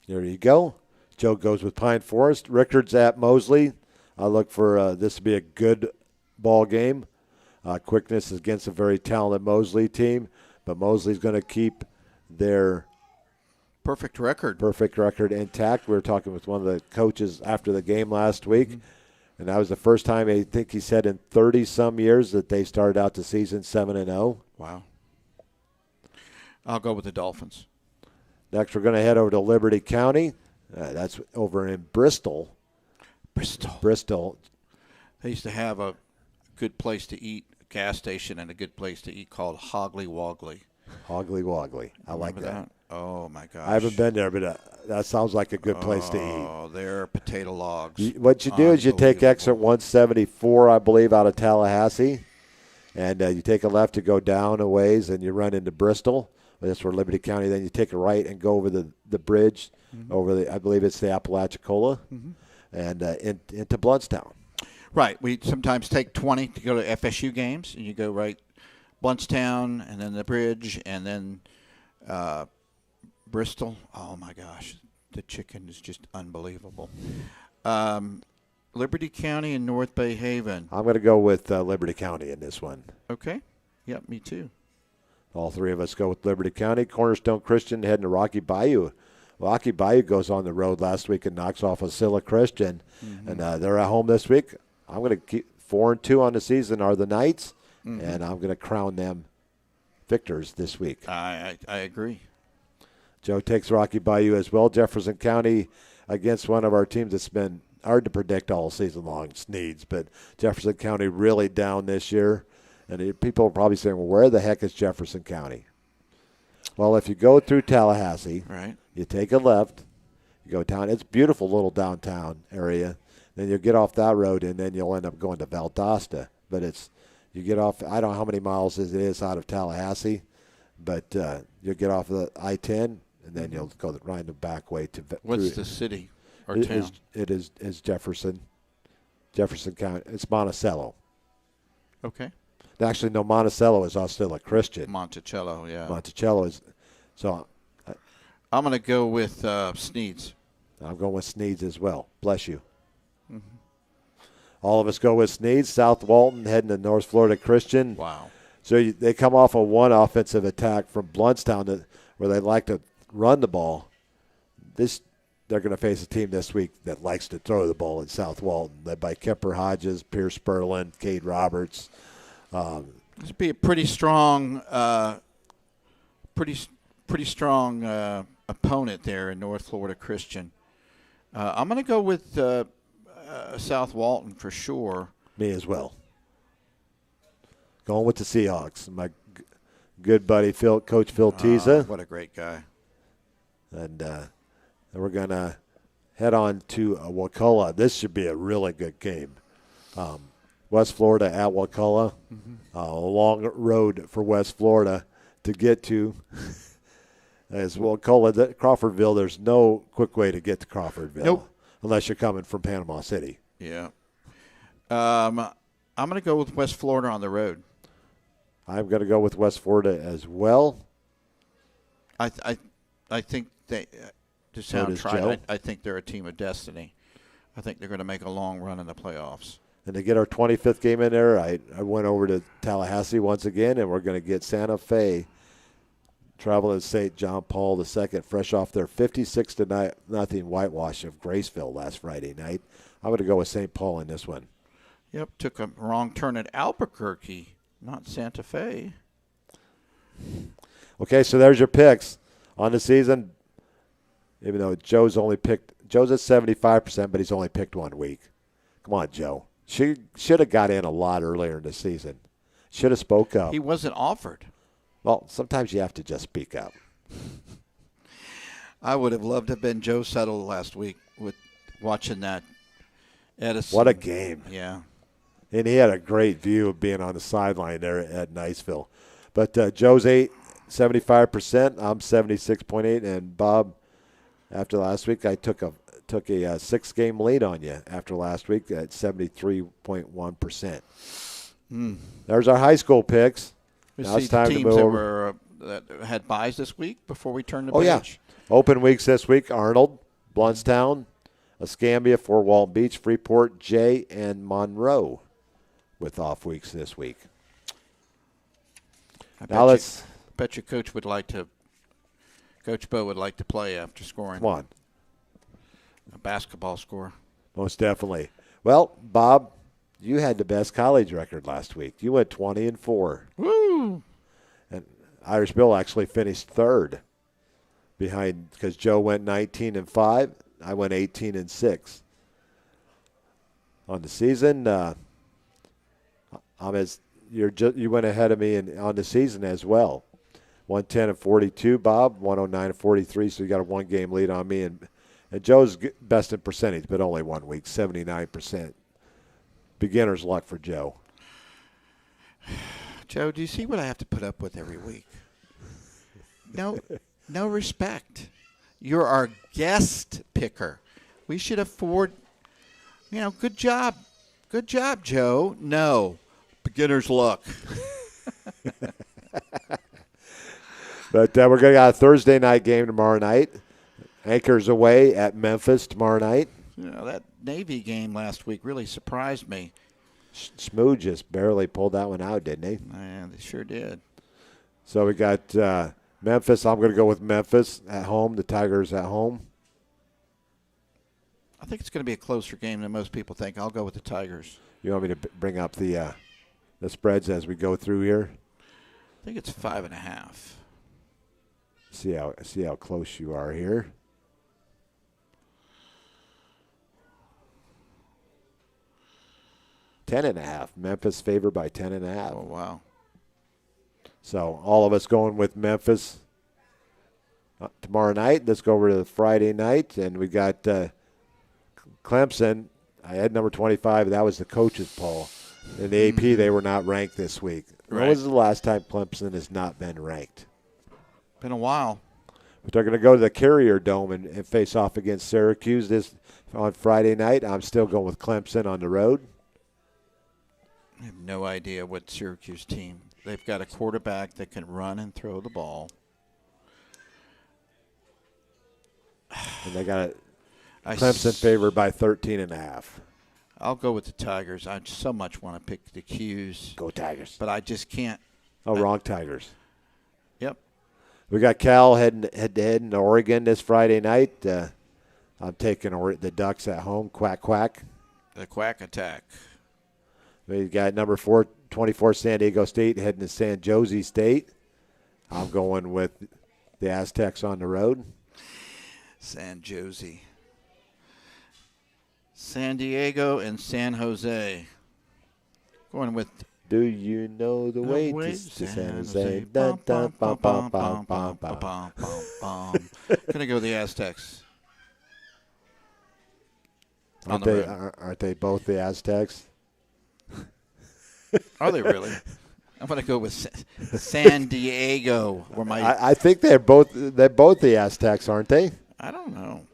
There you go. Joe goes with Pine Forest. Rickards at Mosley. I look for this to be a good ball game. Quickness is against a very talented Mosley team, but Mosley's going to keep their perfect record intact. We were talking with one of the coaches after the game last week, and that was the first time I think he said in 30-some years that they started out the season 7-0. Wow. I'll go with the Dolphins. Next, we're going to head over to Liberty County. That's over in Bristol. Bristol. They used to have a good place to eat gas station and a good place to eat called Hoggly Woggly. Hoggly Woggly. I like Remember that? Oh, my gosh. I haven't been there, but that sounds like a good place to eat. Oh, they're potato logs. What you do is you take exit 174, I believe, out of Tallahassee, and you take a left to go down a ways, and you run into Bristol. That's where Liberty County. Then you take a right and go over the bridge, over the, I believe it's the Apalachicola, and into Bluntstown. Right. We sometimes take 20 to go to FSU games, and you go right Bluntstown, and then the bridge, and then Bristol. Oh, my gosh. The chicken is just unbelievable. Liberty County and North Bay Haven. I'm going to go with Liberty County in this one. Okay. Yep, me too. All three of us go with Liberty County. Cornerstone Christian heading to Rocky Bayou. Rocky Bayou goes on the road last week and knocks off Osceola Christian, and they're at home this week. I'm going to keep 4-2 on the season are the Knights, and I'm going to crown them victors this week. I agree. Joe takes Rocky Bayou as well. Jefferson County against one of our teams that's been hard to predict all season long, Sneeds, but Jefferson County really down this year. And people are probably saying, well, where the heck is Jefferson County? Well, if you go through Tallahassee, right, you take a left, you go down. It's a beautiful little downtown area. Then you'll get off that road, and then you'll end up going to Valdosta. But you get off, I don't know how many miles it is out of Tallahassee, but you'll get off the I-10, and then you'll go right the back way to. What's the city or town? It is Jefferson County. It's Monticello. Okay. Actually, no, Monticello is Osceola Christian. Monticello, yeah. Monticello is. So I'm going to go with Sneeds. I'm going with Sneeds as well. Bless you. All of us go with Sneeds. South Walton heading to North Florida Christian. Wow. So they come off of one offensive attack from Bluntstown where they like to run the ball. They're going to face a team this week that likes to throw the ball in South Walton, led by Kemper Hodges, Pierce Sperlin, Cade Roberts. This would be a pretty strong, opponent there in North Florida Christian. I'm going to go with South Walton for sure. Me as well. Going with the Seahawks. My good buddy Coach Phil Tiza. What a great guy. And we're going to head on to Wakulla. This should be a really good game. West Florida at Wakulla. A long road for West Florida to get to. As Wakulla, Crawfordville, there's no quick way to get to Crawfordville. Nope. Unless you're coming from Panama City. Yeah. I'm going to go with West Florida on the road. I'm going to go with West Florida as well. I think they, to sound trite, I think they're a team of destiny. I think they're going to make a long run in the playoffs. And to get our 25th game in there, I went over to Tallahassee once again, and we're going to get Santa Fe traveling to St. John Paul II, fresh off their 56-0 whitewash of Graceville last Friday night. I'm going to go with St. Paul in this one. Yep, took a wrong turn at Albuquerque, not Santa Fe. Okay, so there's your picks on the season. Even though Joe's at 75%, but he's only picked 1 week. Come on, Joe. Should have got in a lot earlier in the season. Should have spoke up. He wasn't offered. Well, sometimes you have to just speak up. I would have loved to have been Joe Settle last week with watching that Edison. What a game. Yeah. And he had a great view of being on the sideline there at Niceville. But Joe's 75%. I'm 76.8. And Bob, after last week, I took a 6-game lead on you after last week at 73.1%. There's our high school picks. Now it's time to move over. That had buys this week before we turn the page. Oh, yeah. Open weeks this week, Arnold, Bluntstown, Escambia, Fort Walton Beach, Freeport, Jay, and Monroe with off weeks this week. I bet you Coach Bo would like to play after scoring. Come on. A basketball score. Most definitely. Well, Bob, you had the best college record last week. You went 20-4. Woo! And Irish Bill actually finished third behind because Joe went 19-5. I went 18-6. On the season, you went ahead of me on the season as well. 110-42, Bob. 109-43. So you got a 1-game lead on me, and Joe's best in percentage, but only 1 week, 79%. Beginner's luck for Joe. Joe, do you see what I have to put up with every week? No respect. You're our guest picker. We should afford, good job. Good job, Joe. No. Beginner's luck. But we're going to got a Thursday night game tomorrow night. Anchors away at Memphis tomorrow night. That Navy game last week really surprised me. Smoot just barely pulled that one out, didn't he? Yeah, they sure did. So we got Memphis. I'm going to go with Memphis at home. The Tigers at home. I think it's going to be a closer game than most people think. I'll go with the Tigers. You want me to bring up the spreads as we go through here? I think it's 5.5. See how close you are here. 10.5. Memphis favored by 10.5. Oh, wow. So all of us going with Memphis tomorrow night. Let's go over to the Friday night, and we got Clemson. I had number 25. That was the coaches poll. In the AP, they were not ranked this week. Right. When was the last time Clemson has not been ranked? Been a while. But they're going to go to the Carrier Dome and face off against Syracuse on Friday night. I'm still going with Clemson on the road. I have no idea what Syracuse team. They've got a quarterback that can run and throw the ball. And they got Clemson favored by 13.5. I'll go with the Tigers. I so much want to pick the Qs. Go Tigers. But I just can't. Oh, wrong Tigers. Yep. We got Cal head-to-head in Oregon this Friday night. I'm taking the Ducks at home. Quack, quack. The Quack Attack. We got number 24 San Diego State heading to San Jose State. I'm going with the Aztecs on the road. San Jose. San Diego and San Jose. Going with. Do you know the way to San Jose? Dun, dun, bum, bum, bum, bum, bum. Gonna go with the Aztecs. Aren't they both the Aztecs? Are they really? I'm gonna go with San Diego. Where I think they're both the Aztecs, aren't they? I don't know.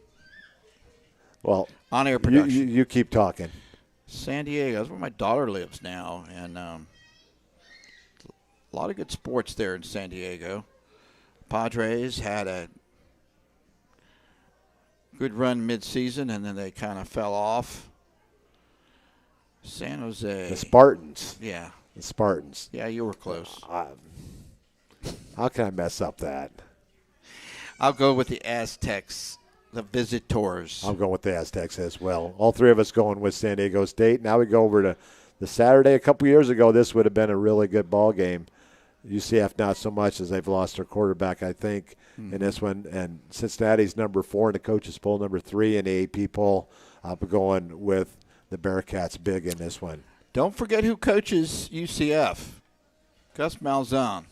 Well, on air production. You keep talking. San Diego. That's where my daughter lives now, and a lot of good sports there in San Diego. Padres had a good run mid-season, and then they kind of fell off. San Jose. The Spartans. Yeah. The Spartans. Yeah, you were close. How can I mess up that? I'll go with the Aztecs, the Visitors. I'm going with the Aztecs as well. All three of us going with San Diego State. Now we go over to the Saturday. A couple years ago, this would have been a really good ball game. UCF not so much as they've lost their quarterback, I think, in this one. And Cincinnati's number 4 in the coaches poll, number 3 in the AP poll. I'll be going with the Bearcats big in this one. Don't forget who coaches UCF. Gus Malzahn.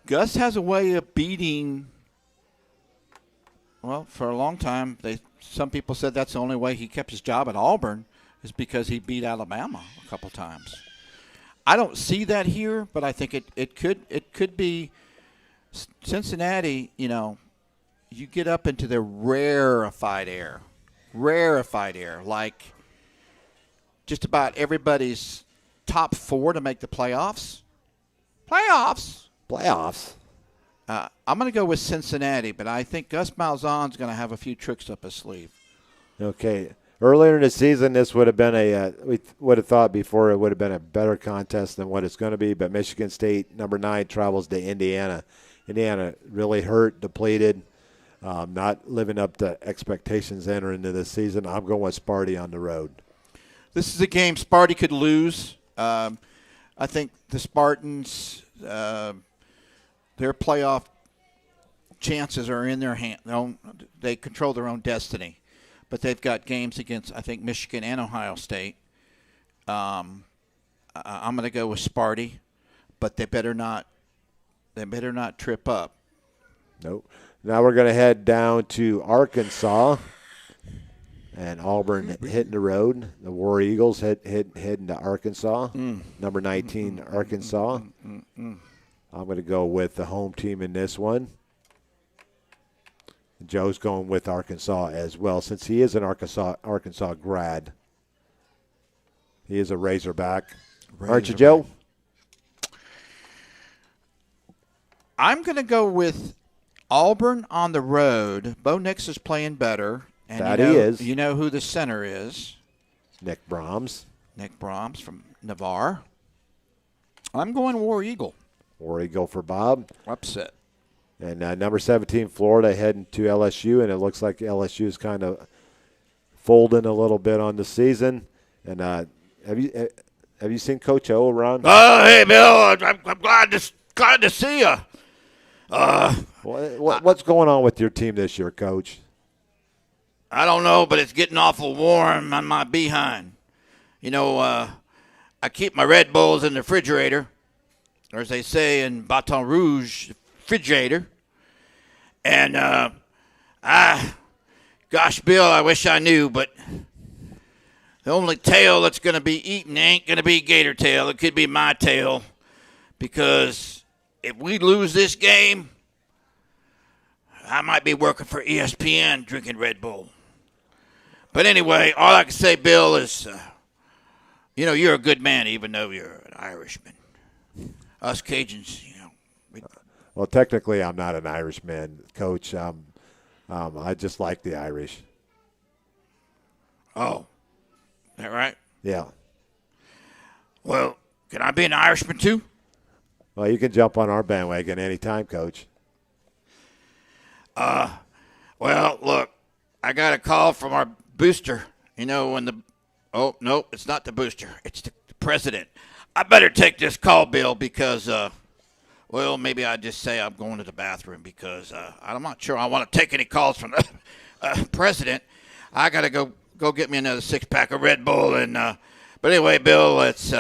Gus has a way of beating. Well, for a long time, some people said that's the only way he kept his job at Auburn is because he beat Alabama a couple times. I don't see that here, but I think it could be Cincinnati. You get up into the rarefied air, like just about everybody's top 4 to make the playoffs. Playoffs. I'm going to go with Cincinnati, but I think Gus Malzahn's going to have a few tricks up his sleeve. Okay. Earlier in the season, this would have been we would have thought before it would have been a better contest than what it's going to be, but Michigan State, number 9, travels to Indiana. Indiana really hurt, depleted, not living up to expectations entering into this season. I'm going with Sparty on the road. This is a game Sparty could lose. I think the Spartans, their playoff chances are in their hand. They control their own destiny. But they've got games against, I think, Michigan and Ohio State. I'm going to go with Sparty, but they better not trip up. Nope. Now we're going to head down to Arkansas, and Auburn hitting the road. The War Eagles heading to Arkansas, number 19 Arkansas. I'm going to go with the home team in this one. Joe's going with Arkansas as well, since he is an Arkansas grad. He is a Razorback. Aren't you, Joe? I'm going to go with Auburn on the road. Bo Nix is playing better. And That he is. You know who the center is? Nick Brahms. Nick Brahms from Navarre. I'm going War Eagle. War Eagle for Bob. Upset. And number 17, Florida, heading to LSU, and it looks like LSU is kind of folding a little bit on the season. And have you seen Coach O around? Oh, hey, Bill, I'm glad to see you. What's going on with your team this year, Coach? I don't know, but it's getting awful warm on my behind. You know, I keep my Red Bulls in the refrigerator, or as they say in Baton Rouge, refrigerator. And, gosh, Bill, I wish I knew, but the only tail that's going to be eaten ain't going to be gator tail. It could be my tail, because if we lose this game, I might be working for ESPN drinking Red Bull. But anyway, all I can say, Bill, is, you're a good man, even though you're an Irishman. Us Cajuns, Well, technically, I'm not an Irishman, Coach. I just like the Irish. Oh, is that right? Yeah. Well, can I be an Irishman too? Well, you can jump on our bandwagon anytime, Coach. Well, look, I got a call from our booster. Oh, no, it's not the booster. It's the president. I better take this call, Bill, because, maybe I just say I'm going to the bathroom because I'm not sure I want to take any calls from the president. I got to go get me another 6-pack of Red Bull. But anyway, Bill, it's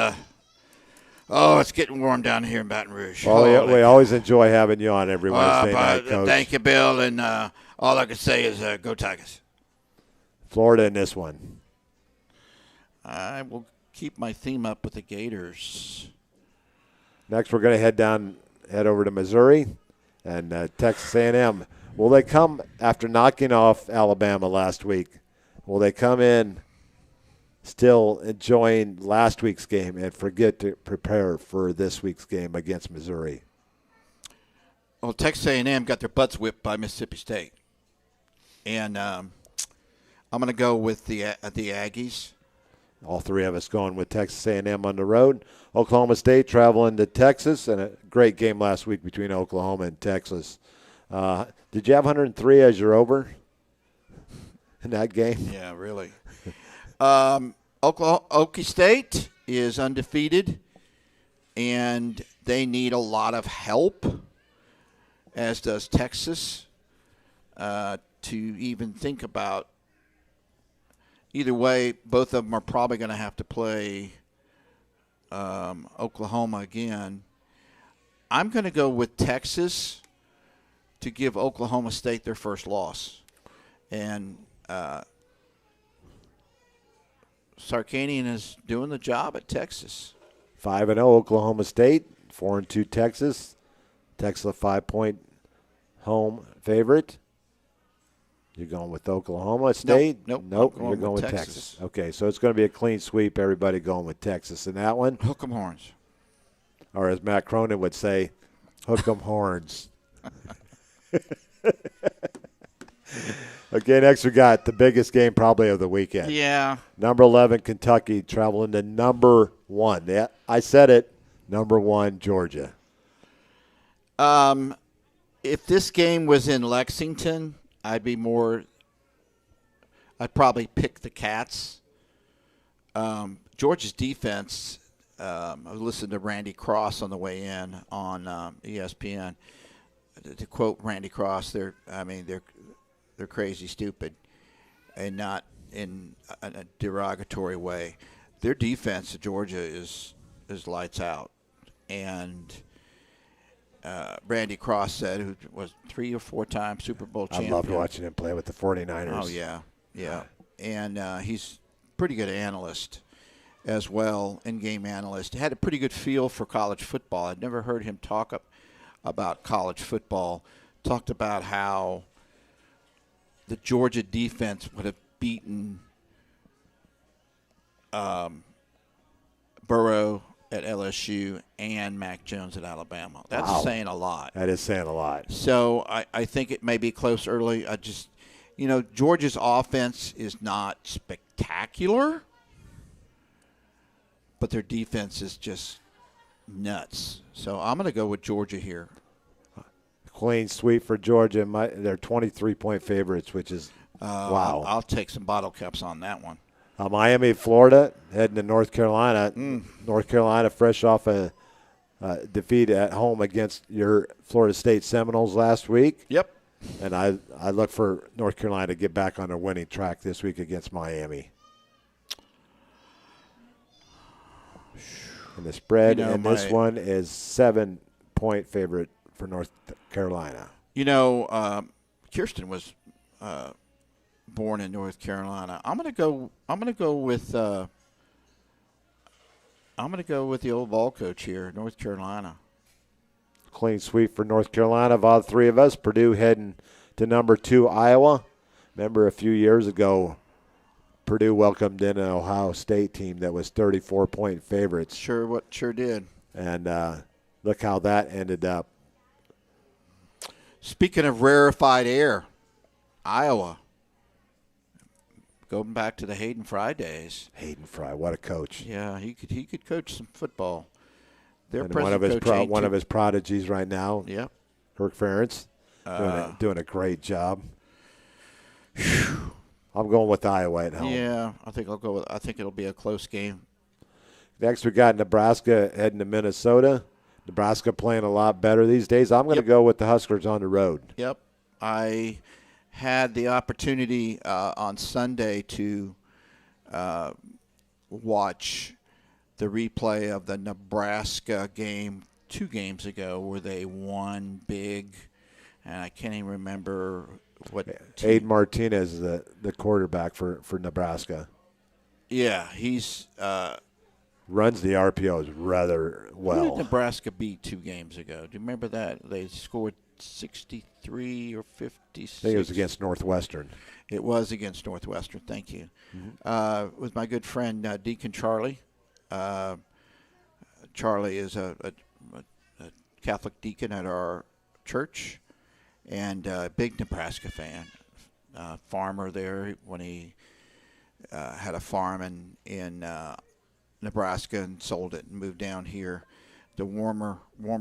getting warm down here in Baton Rouge. Well, we always enjoy having you on every Wednesday night, Coach. Thank you, Bill, and all I can say is go Tigers. Florida in this one. I will keep my theme up with the Gators. Next, we're going to head over to Missouri and Texas A&M. Will they come after knocking off Alabama last week? Will they come in still enjoying last week's game and forget to prepare for this week's game against Missouri? Well, Texas A&M got their butts whipped by Mississippi State, and I'm going to go with the Aggies. All three of us going with Texas A&M on the road. Oklahoma State traveling to Texas, and a great game last week between Oklahoma and Texas. Did you have 103 as your over in that game? Yeah, really. Okie State is undefeated, and they need a lot of help, as does Texas, to even think about. Either way, both of them are probably going to have to play Oklahoma again. I'm going to go with Texas to give Oklahoma State their first loss. And Sarkanian is doing the job at Texas. 5-0 Oklahoma State, 4-2 Texas. Texas a 5-point home favorite. You're going with Oklahoma State? Nope. You're going with Texas. Okay, so it's going to be a clean sweep. Everybody going with Texas in that one. Hook 'em horns. Or as Matt Cronin would say, hook 'em horns. Okay, next we got the biggest game probably of the weekend. Yeah. Number 11, Kentucky, traveling to number 1. Yeah, I said it, number 1, Georgia. If this game was in Lexington, I'd probably pick the Cats. Georgia's defense, I listened to Randy Cross on the way in on ESPN. To quote Randy Cross, they're crazy stupid, and not in a derogatory way. Their defense at Georgia is is lights out. And Randy Cross said, who was 3 or 4 times Super Bowl champion. I loved watching him play with the 49ers. Oh, yeah. And he's a pretty good analyst as well, in-game analyst. Had a pretty good feel for college football. I'd never heard him talk about college football. Talked about how the Georgia defense would have beaten Burrow at LSU and Mac Jones at Alabama. That's saying a lot. That is saying a lot. So I think it may be close early. Georgia's offense is not spectacular, but their defense is just nuts. So I'm going to go with Georgia here. Clean sweep for Georgia. They're 23-point favorites, which is wow. I'll take some bottle caps on that one. Miami, Florida, heading to North Carolina. North Carolina fresh off a defeat at home against your Florida State Seminoles last week. Yep. And I look for North Carolina to get back on a winning track this week against Miami. And the spread in this one is 7-point favorite for North Carolina. Kirsten was born in North Carolina. I'm gonna go with the old ball coach here, North Carolina. Clean sweep for North Carolina. Of all 3 of us, Purdue heading to number 2, Iowa. Remember a few years ago, Purdue welcomed in an Ohio State team that was 34-point favorites. Sure did. And look how that ended up. Speaking of rarefied air, Iowa. Going back to the Hayden Fry days. Hayden Fry, what a coach! Yeah, he could coach some football. And one of his prodigies right now. Yep. Kirk Ferentz doing a great job. I'm going with Iowa at home. Yeah, I think it'll be a close game. Next, we got Nebraska heading to Minnesota. Nebraska playing a lot better these days. I'm going to go with the Huskers on the road. Yep. I had the opportunity on Sunday to watch the replay of the Nebraska game 2 games ago where they won big, and I can't even remember what team. Aiden Martinez is the quarterback for Nebraska. Yeah, he's runs the RPOs rather well. Who did Nebraska beat 2 games ago? Do you remember that? They scored 63 or 56. I think it was against Northwestern. It was against Northwestern. Thank you. With my good friend Deacon Charlie. Charlie is a Catholic deacon at our church and a big Nebraska fan. Farmer there when he had a farm in Nebraska and sold it and moved down here. The warmer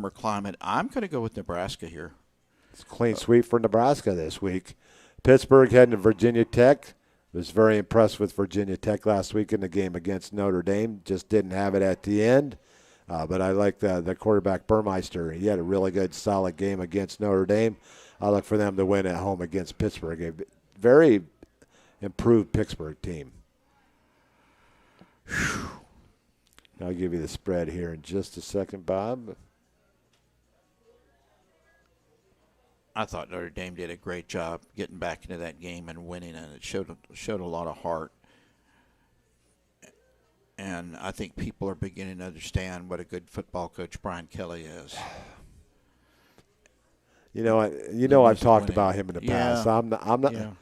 climate. I'm going to go with Nebraska here. It's a clean sweep for Nebraska this week. Pittsburgh heading to Virginia Tech. Was very impressed with Virginia Tech last week in the game against Notre Dame. Just didn't have it at the end. But I like the quarterback Burmeister. He had a really good, solid game against Notre Dame. I look for them to win at home against Pittsburgh. A very improved Pittsburgh team. I'll give you the spread here in just a second, Bob. I thought Notre Dame did a great job getting back into that game and winning, and it showed a lot of heart. And I think people are beginning to understand what a good football coach Brian Kelly is. I've talked about him in the past. I'm not. Yeah.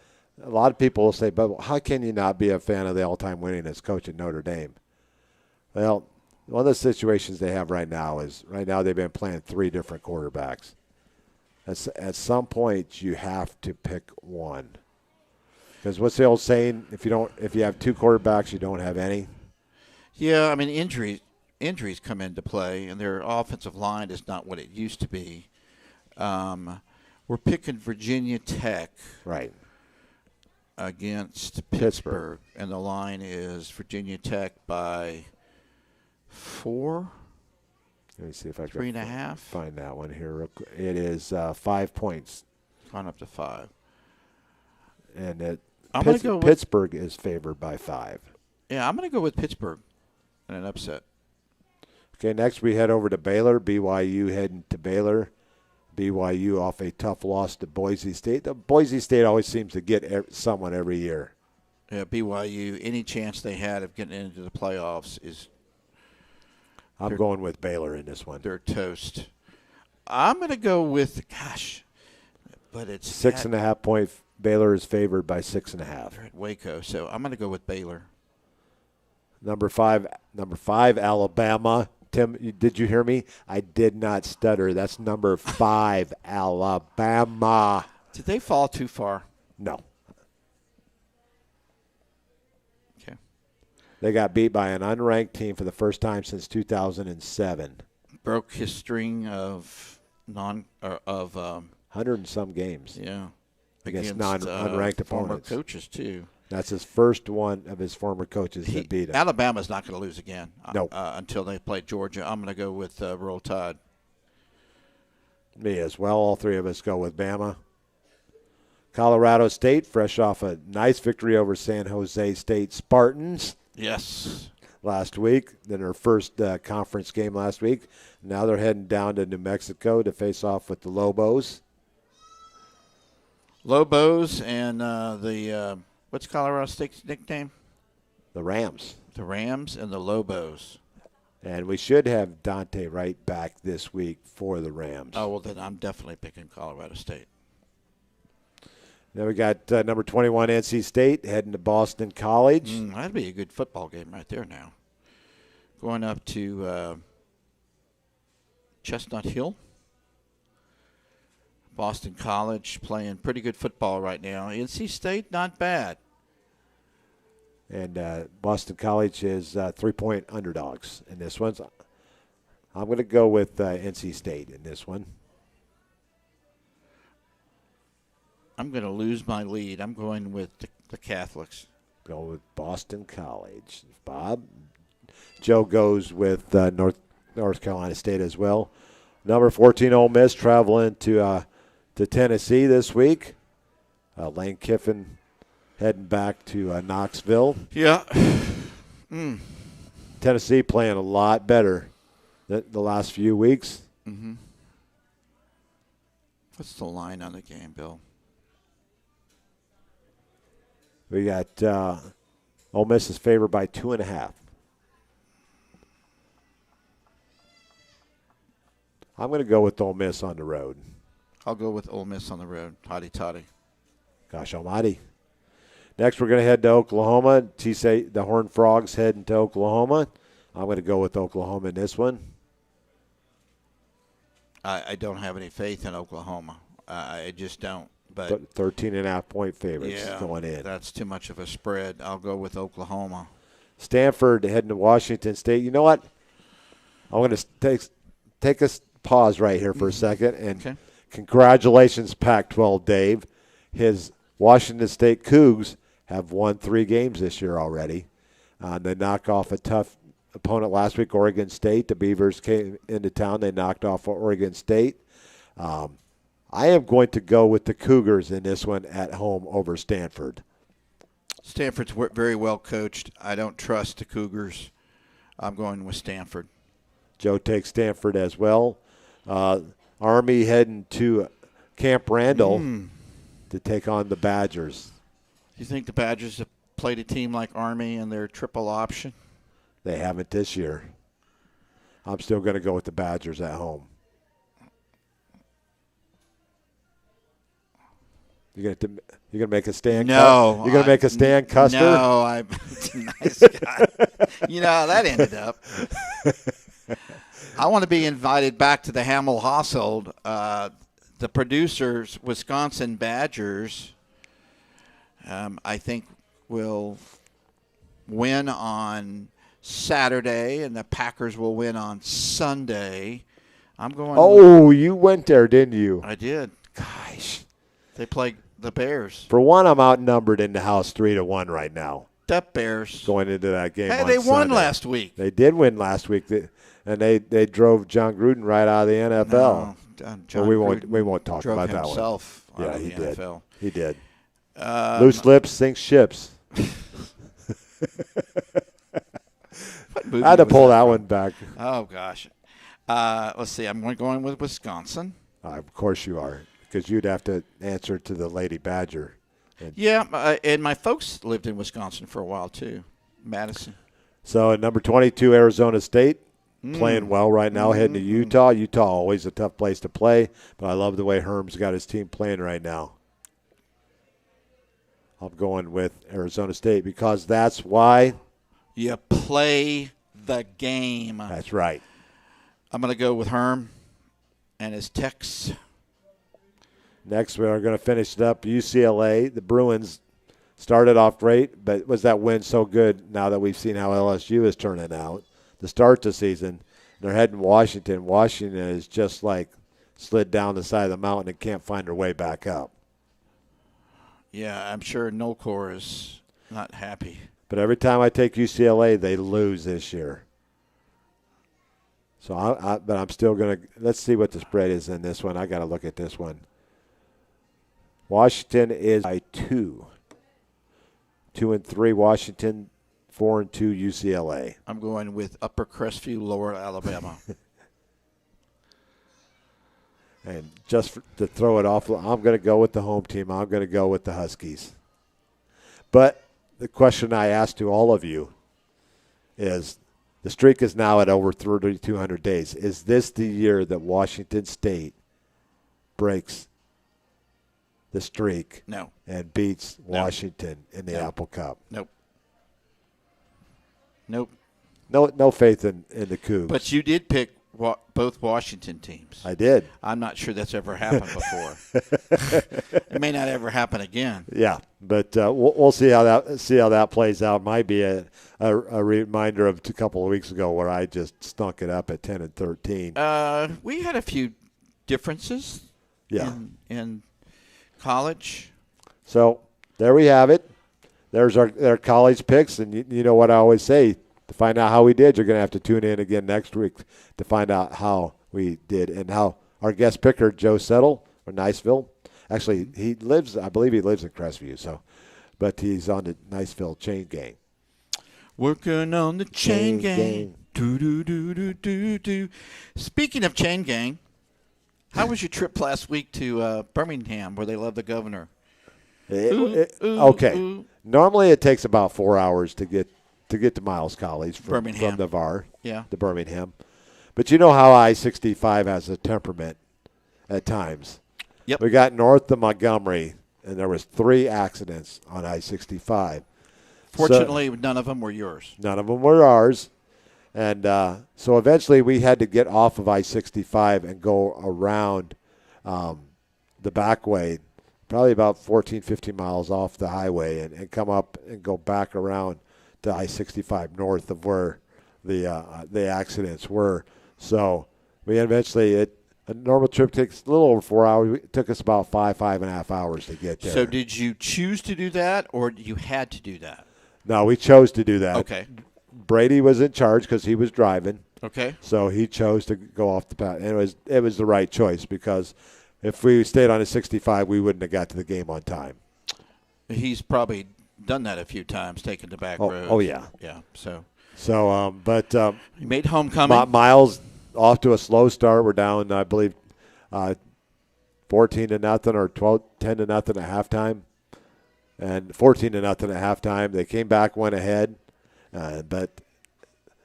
A lot of people will say, "But how can you not be a fan of the all-time winningest coach at Notre Dame?" Well, one of the situations they have right now they've been playing 3 different quarterbacks. At some point, you have to pick one. Because what's the old saying? If you have 2 quarterbacks, you don't have any. Yeah, I mean injuries come into play, and their offensive line is not what it used to be. We're picking Virginia Tech, right, against Pittsburgh, and the line is Virginia Tech by 4. Let me see if I can 3.5. Find that one here. It is 5 points. Gone up to 5. And Pittsburgh is favored by 5. Yeah, I'm going to go with Pittsburgh in an upset. Okay, next we head over to Baylor. BYU heading to Baylor. BYU off a tough loss to Boise State. Boise State always seems to get someone every year. Yeah, BYU, any chance they had of getting into the playoffs is I'm going with Baylor in this one. they're toast. I'm going to go with, but it's 6.5 point. Baylor is favored by 6.5. They're at Waco, so I'm going to go with Baylor. Number five, Alabama. Tim, did you hear me? I did not stutter. That's number 5, Alabama. Did they fall too far? No. Okay. They got beat by an unranked team for the first time since 2007. Broke his string of 100 and some games. Yeah. Against unranked former opponents. coaches too. That's his first one of his former coaches that beat him. Alabama's not going to lose again. No. Until they play Georgia. I'm going to go with Roll Tide. Me as well. All three of us go with Bama. Colorado State, fresh off a nice victory over San Jose State Spartans. Yes. Last week, then their first conference game last week. Now they're heading down to New Mexico to face off with the Lobos. Lobos and what's Colorado State's nickname? The Rams. The Rams and the Lobos. And we should have Dante Wright back this week for the Rams. Oh, well, then I'm definitely picking Colorado State. Then we got number 21, NC State, heading to Boston College. That'd be a good football game right there now. Going up to Chestnut Hill. Boston College playing pretty good football right now. NC State, not bad. And Boston College is 3-point underdogs in this one. So I'm going to go with NC State in this one. I'm going to lose my lead. I'm going with the Catholics. Go with Boston College. Bob. Joe goes with North Carolina State as well. Number 14, Ole Miss, traveling to Tennessee this week. Lane Kiffin heading back to Knoxville. Yeah. Tennessee playing a lot better than the last few weeks. Mm-hmm. What's the line on the game, Bill? We got Ole Miss is favored by 2.5. I'm going to go with Ole Miss on the road. I'll go with Ole Miss on the road. Hotty toddy. Gosh almighty. Next, we're going to head to Oklahoma. The Horned Frogs heading to Oklahoma. I'm going to go with Oklahoma in this one. I don't have any faith in Oklahoma. I just don't. But 13.5 point favorites going in. That's too much of a spread. I'll go with Oklahoma. Stanford heading to Washington State. You know what? I want to take a pause right here for a second. And congratulations, Pac-12 Dave. His Washington State Cougs have won 3 games this year already. They knocked off a tough opponent last week, Oregon State. The Beavers came into town. They knocked off Oregon State. I am going to go with the Cougars in this one at home over Stanford. Stanford's very well coached. I don't trust the Cougars. I'm going with Stanford. Joe takes Stanford as well. Army heading to Camp Randall to take on the Badgers. Do you think the Badgers have played a team like Army in their triple option? They haven't this year. I'm still going to go with the Badgers at home. You're gonna make a stand? No. You're gonna make a stand, Custer? No, I'm a nice guy. You know how that ended up. I want to be invited back to the Hamill household. The producers, Wisconsin Badgers, I think will win on Saturday, and the Packers will win on Sunday. I'm going. Oh, you went there, didn't you? I did. Gosh. They play the Bears. For one, I'm outnumbered in the house 3-1 right now. The Bears. Going into that game. Hey, on they won Sunday. last week. They did win last week, and they drove John Gruden right out of the NFL. No, John we won't talk about that one. Himself out of the did. NFL. He did. Loose lips sink ships. What movie I had to was pull that from? one back. Oh gosh. Let's see. I'm going with Wisconsin. Of course you are, because you'd have to answer to the Lady Badger. Yeah, and my folks lived in Wisconsin for a while too, Madison. So at number 22, Arizona State, playing well right now, heading to Utah. Utah, always a tough place to play, but I love the way Herm's got his team playing right now. I'm going with Arizona State because that's why. You play the game. That's right. I'm going to go with Herm and his Tex. Next, we are going to finish it up. UCLA, the Bruins started off great, but was that win so good now that we've seen how LSU is turning out to start the season? They're heading Washington. Washington is just like slid down the side of the mountain and can't find their way back up. Yeah, I'm sure Nolcor is not happy. But every time I take UCLA, they lose this year. So, but I'm still going to – let's see what the spread is in this one. I got to look at this one. Washington is by 2. 2-3 Washington, 4-2 UCLA. I'm going with Upper Crestview, Lower Alabama. And just to throw it off, I'm going to go with the home team. I'm going to go with the Huskies. But the question I ask to all of you is, the streak is now at over 3,200 days. Is this the year that Washington State breaks the streak and beats Washington in the Apple Cup? Nope. No faith in the Cougs. But you did pick both Washington teams. I did. I'm not sure that's ever happened before. It may not ever happen again. Yeah, but we'll see how that plays out. Might be a reminder of a couple of weeks ago where I just stunk it up at 10-13. We had a few differences. Yeah. In college. So there we have it. There's our college picks, and you know what I always say. To find out how we did, you're going to have to tune in again next week to find out how we did and how our guest picker, Joe Settle, from Niceville. Actually, I believe he lives in Crestview, but he's on the Niceville chain gang. Working on the chain gang. Do, do, do, do, do, do. Speaking of chain gang, how was your trip last week to Birmingham where they love the governor? Okay. Normally it takes about 4 hours to get to Miles College from Navarre to Birmingham. But you know how I-65 has a temperament at times. Yep. We got north of Montgomery, and there was 3 accidents on I-65. Fortunately, none of them were yours. None of them were ours. And so eventually we had to get off of I-65 and go around the back way, probably about 14, 15 miles off the highway, and come up and go back around to I-65 north of where the accidents were. So we eventually, a normal trip takes a little over 4 hours. It took us about 5.5 hours to get there. So did you choose to do that, or you had to do that? No, we chose to do that. Okay. Brady was in charge because he was driving. Okay. So he chose to go off the path. And it was the right choice because if we stayed on a 65, we wouldn't have got to the game on time. He's probably done that a few times, taken the back roads. Oh, yeah. Yeah, so. But he made homecoming. Miles off to a slow start. We're down, I believe, 14-0 or 10-0 at halftime. And 14-0 at halftime. They came back, went ahead. But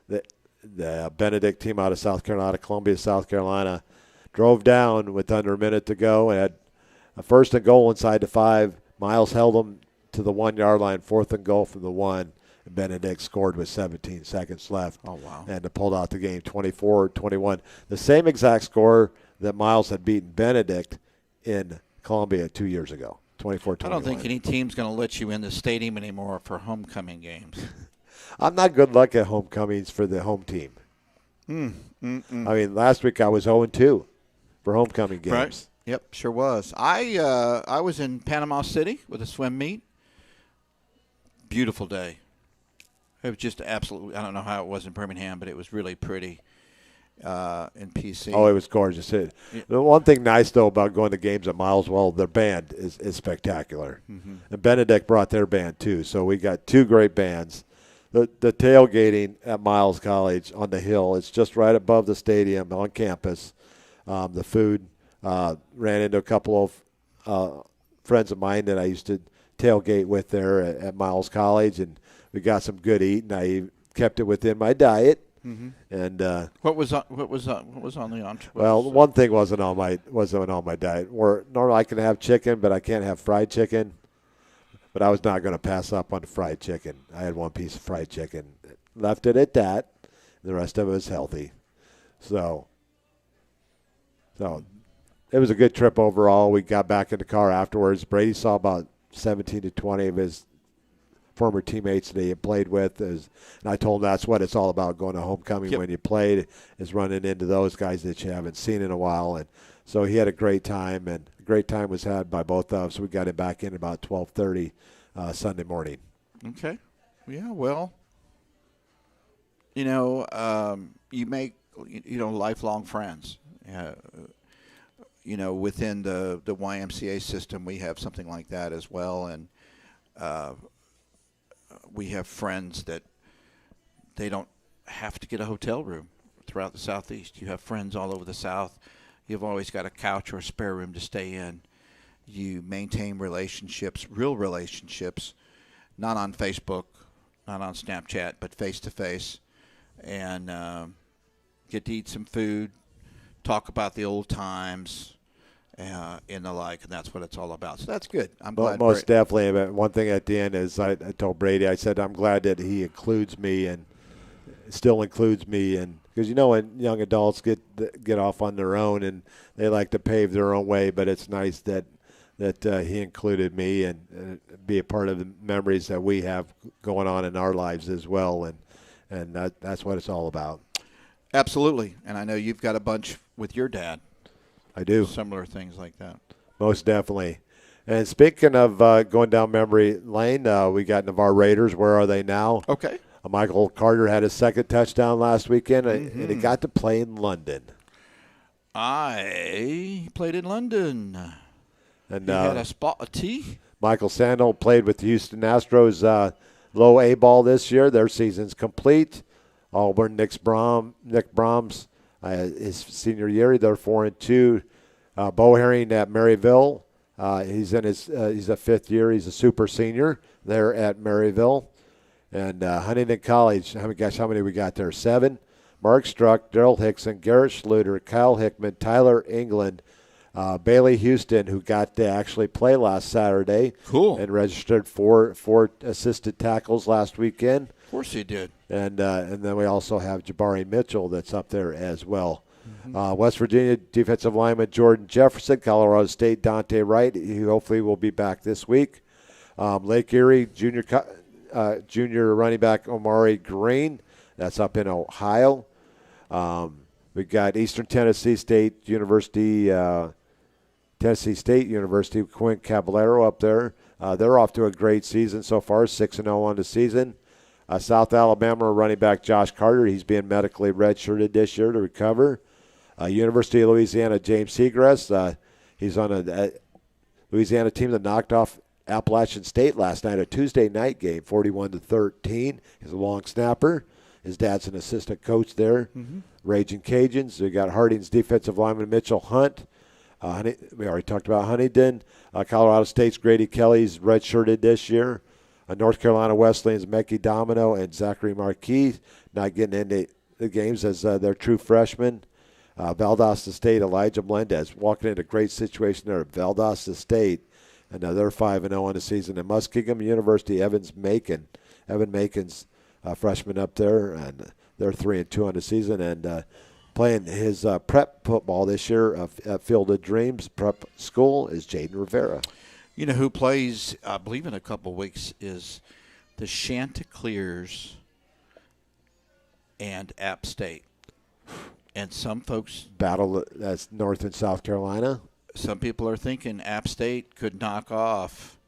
the Benedict team out of South Carolina, Columbia, South Carolina, drove down with under a minute to go and had a 1st and goal inside the 5. Miles held them to the 1 yard line, 4th and goal from the 1. And Benedict scored with 17 seconds left. Oh, wow. And to pulled out the game 24-21. The same exact score that Miles had beaten Benedict in Columbia 2 years ago, 24-21. I don't think any team's going to let you in the stadium anymore for homecoming games. I'm not good luck at homecomings for the home team. I mean, last week I was 0-2 for homecoming games. Right. Yep, sure was. I was in Panama City with a swim meet. Beautiful day. It was just absolutely, I don't know how it was in Birmingham, but it was really pretty in PC. Oh, it was gorgeous. The one thing nice, though, about going to games at Miles, well, their band is spectacular. Mm-hmm. And Benedict brought their band, too. So we got 2 great bands. the tailgating at Miles College on the hill. It's just right above the stadium on campus. The food, ran into a couple of friends of mine that I used to tailgate with there at Miles College, and we got some good eating. I kept it within my diet. Mm-hmm. And what was on the entree? Well, one thing wasn't on my diet. Or normally I can have chicken, but I can't have fried chicken. But I was not going to pass up on the fried chicken. I had one piece of fried chicken, left it at that. The rest of it was healthy. So it was a good trip overall. We got back in the car afterwards. Brady saw about 17 to 20 of his former teammates that he had played with. And I told him that's what it's all about, going to homecoming when you played, is running into those guys that you haven't seen in a while. And so he had a great time, and a great time was had by both of us. We got him back in about 12:30 Sunday morning. Okay. Yeah, well, you make, lifelong friends. Within the YMCA system, we have something like that as well. And we have friends that they don't have to get a hotel room throughout the Southeast. You have friends all over the South. You've always got a couch or a spare room to stay in. You maintain relationships, real relationships, not on Facebook, not on Snapchat, but face-to-face, and get to eat some food, talk about the old times, and the like, and that's what it's all about. So that's good. I'm glad. Most definitely. But one thing at the end is I told Brady, I said, I'm glad that he includes me and still includes me. And because, when young adults get off on their own and they like to pave their own way, but it's nice that he included me and be a part of the memories that we have going on in our lives as well. And that's what it's all about. Absolutely. And I know you've got a bunch with your dad. I do. Similar things like that. Most definitely. And speaking of going down memory lane, we got Navarre Raiders. Where are they now? Okay. Michael Carter had his second touchdown last weekend, and he got to play in London. I played in London. And he had a spot a tee. Michael Sandel played with the Houston Astros low A ball this year. Their season's complete. Auburn, Nick Brahms, his senior year, they're 4-2. Bo Herring at Maryville. He's in he's a fifth year. He's a super senior there at Maryville. And Huntington College, how many we got there? 7. Mark Struck, Daryl Hickson, Garrett Schluter, Kyle Hickman, Tyler England, Bailey Houston, who got to actually play last Saturday. Cool. And registered four assisted tackles last weekend. Of course he did. And then we also have Jabari Mitchell that's up there as well. Mm-hmm. West Virginia defensive lineman Jordan Jefferson, Colorado State Dante Wright, who hopefully will be back this week. Lake Erie junior running back Omari Green, that's up in Ohio. We got Eastern Tennessee State University, Quinn Caballero up there. They're off to a great season so far, 6-0 on the season. South Alabama running back Josh Carter, he's being medically redshirted this year to recover. University of Louisiana James Seagrass, he's on a Louisiana team that knocked off Appalachian State last night, a Tuesday night game, 41-13. He's a long snapper. His dad's an assistant coach there. Mm-hmm. Raging Cajuns. We got Harding's defensive lineman Mitchell Hunt. We already talked about Huntington. Colorado State's Grady Kelly's redshirted this year. North Carolina Wesleyan's Mekhi Domino and Zachary Marquis not getting into the games as their true freshmen. Valdosta State, Elijah Melendez walking into a great situation there at Valdosta State. And they're 5-0 on the season. And Muskingum University, Evan Macon's freshman up there, and they're 3-2 on the season. And playing his prep football this year at Field of Dreams Prep School is Jaden Rivera. You know who plays, I believe in a couple of weeks, is the Chanticleers and App State. And some folks... Battle, that's North and South Carolina. Some people are thinking App State could knock off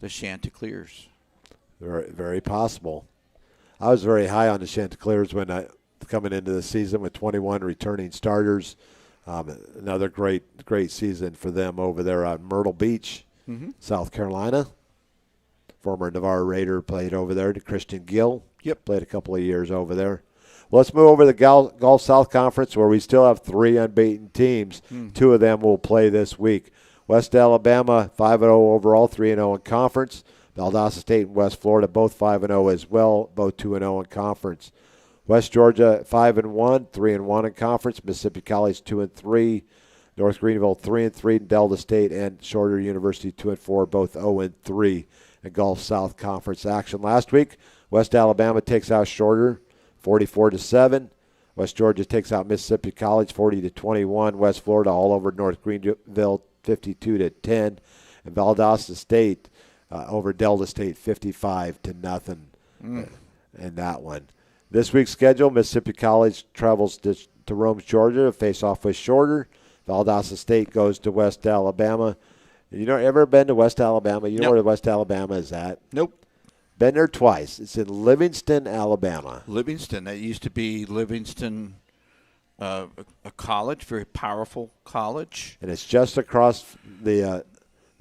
the Chanticleers. Very, very possible. I was very high on the Chanticleers coming into the season with 21 returning starters. Another great season for them over there on Myrtle Beach, mm-hmm. South Carolina. former Navarre Raider, played over there. Christian Gill. Yep. Played a couple of years over there. Well, let's move over to the Gulf South Conference, where we still have 3 unbeaten teams. 2 of them will play this week. West Alabama, 5-0 overall, 3-0 in conference. Valdosta State and West Florida, both 5-0 as well, both 2-0 in conference. West Georgia, 5-1, 3-1 in conference. Mississippi College, 2-3. North Greenville, 3-3. Delta State and Shorter University, 2-4, both 0-3 in Gulf South Conference action. Last week, West Alabama takes out Shorter, 44-7. West Georgia takes out Mississippi College, 40-21. West Florida all over North Greenville, 52-10. And Valdosta State over Delta State, 55-0 in that one. This week's schedule: Mississippi College travels to Rome, Georgia, to face off with Shorter. Valdosta State goes to West Alabama. You know, ever been to West Alabama? You know where West Alabama is at? Nope. Been there twice. It's in Livingston, Alabama. Livingston. That used to be Livingston, a college, very powerful college. And it's just across the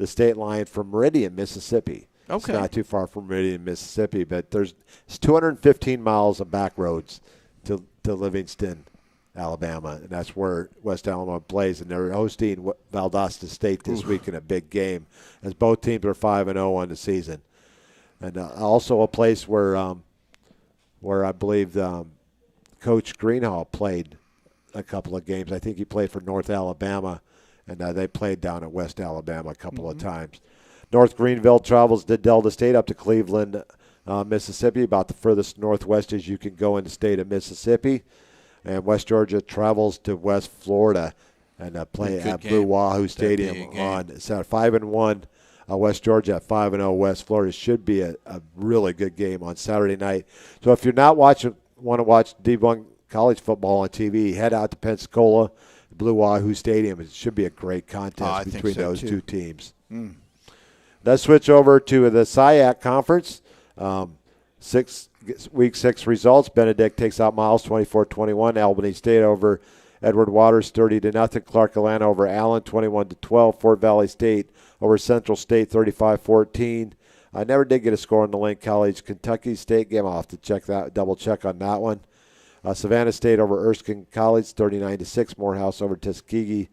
state line from Meridian, Mississippi. Okay. It's not too far from Meridian, Mississippi, but it's 215 miles of back roads to Livingston, Alabama, and that's where West Alabama plays. And they're hosting Valdosta State this week in a big game, as both teams are 5-0 on the season. And also a place where I believe Coach Greenhall played a couple of games. I think he played for North Alabama, and they played down at West Alabama a couple of times. North Greenville travels to Delta State up to Cleveland, Mississippi, about the furthest northwest as you can go in the state of Mississippi. And West Georgia travels to West Florida and play at Blue Wahoo Stadium on Saturday. 5-1. West Georgia at 5-0. West Florida should be a really good game on Saturday night. So if you're not want to watch D1 college football on TV, head out to Pensacola, Blue Wahoo Stadium. It should be a great contest between those two teams. Let's switch over to the SIAC Conference. Week 6 results. Benedict takes out Miles 24-21. Albany State over Edward Waters 30-0. Clark Atlanta over Allen 21-12. Fort Valley State over Central State 35-14. I never did get a score on the Lane College Kentucky State game. I'll have to double check on that one. Savannah State over Erskine College 39-6. Morehouse over Tuskegee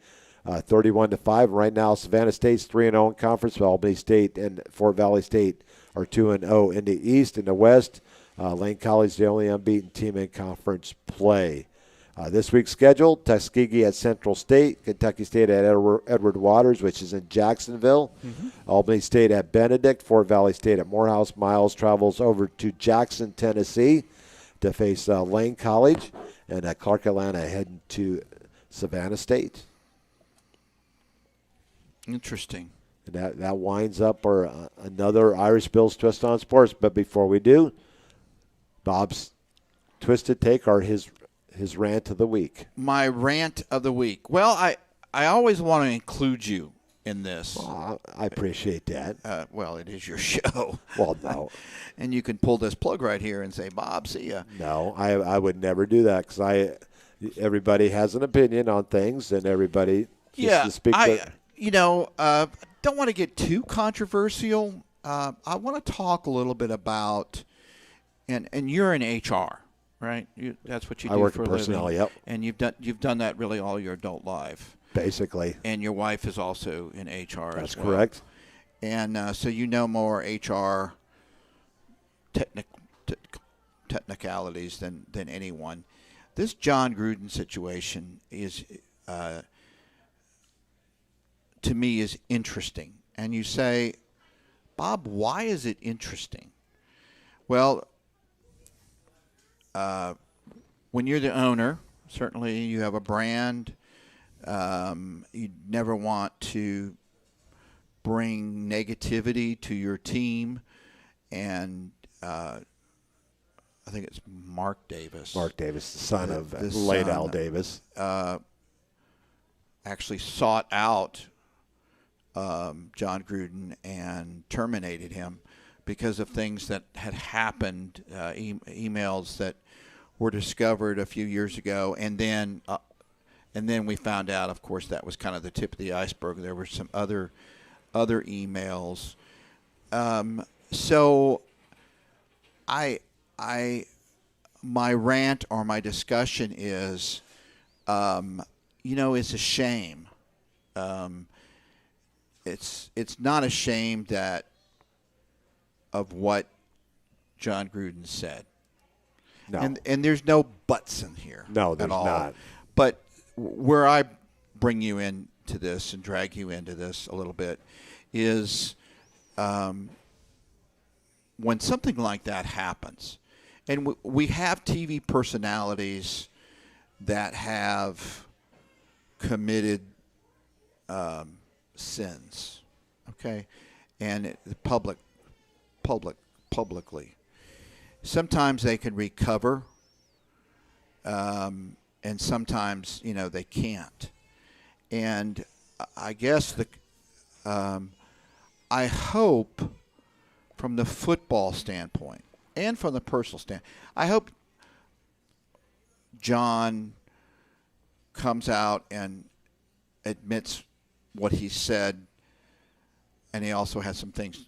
31-5. Right now, Savannah State's 3-0 in conference. Albany State and Fort Valley State are 2-0 in the East. In the West, Lane College, the only unbeaten team in conference play. This week's schedule: Tuskegee at Central State, Kentucky State at Edward Waters, which is in Jacksonville, Albany State at Benedict, Fort Valley State at Morehouse. Miles travels over to Jackson, Tennessee, to face Lane College, and Clark Atlanta heading to Savannah State. Interesting. And that winds up another Irish Bills Twist on Sports. But before we do, Bob's Twisted Take or his rant of the week. My rant of the week. Well, I always want to include you in this. Well, I appreciate that. Well, it is your show. Well, no. And you can pull this plug right here and say, Bob, see ya. No, I would never do that because everybody has an opinion on things and everybody Yeah, to speak don't want to get too controversial. I want to talk a little bit about, and you're in HR, right? That's what you do I work for in a personnel, living. yep. And you've done that really all your adult life. Basically. And your wife is also in HR That's as well. correct. And so you know more HR technicalities than anyone. This John Gruden situation is, to me, is interesting. And you say, Bob, why is it interesting? Well, when you're the owner, certainly you have a brand. You never want to bring negativity to your team. And I think it's Mark Davis. Mark Davis, the son of the late son, Al Davis. Actually sought out John Gruden and terminated him because of things that had happened, emails that were discovered a few years ago, and then we found out, of course, that was kind of the tip of the iceberg. There were some other emails. So, my rant or my discussion is, it's a shame. It's not a shame of what John Gruden said. No. And there's no buts in here. No, there's at all. not. But where I bring you into this and drag you into this a little bit is when something like that happens, and we have TV personalities that have committed sins, okay, and publicly. Sometimes they can recover, and sometimes they can't. And I guess I hope, from the football standpoint and from the personal standpoint, I hope John comes out and admits what he said, and he also has some things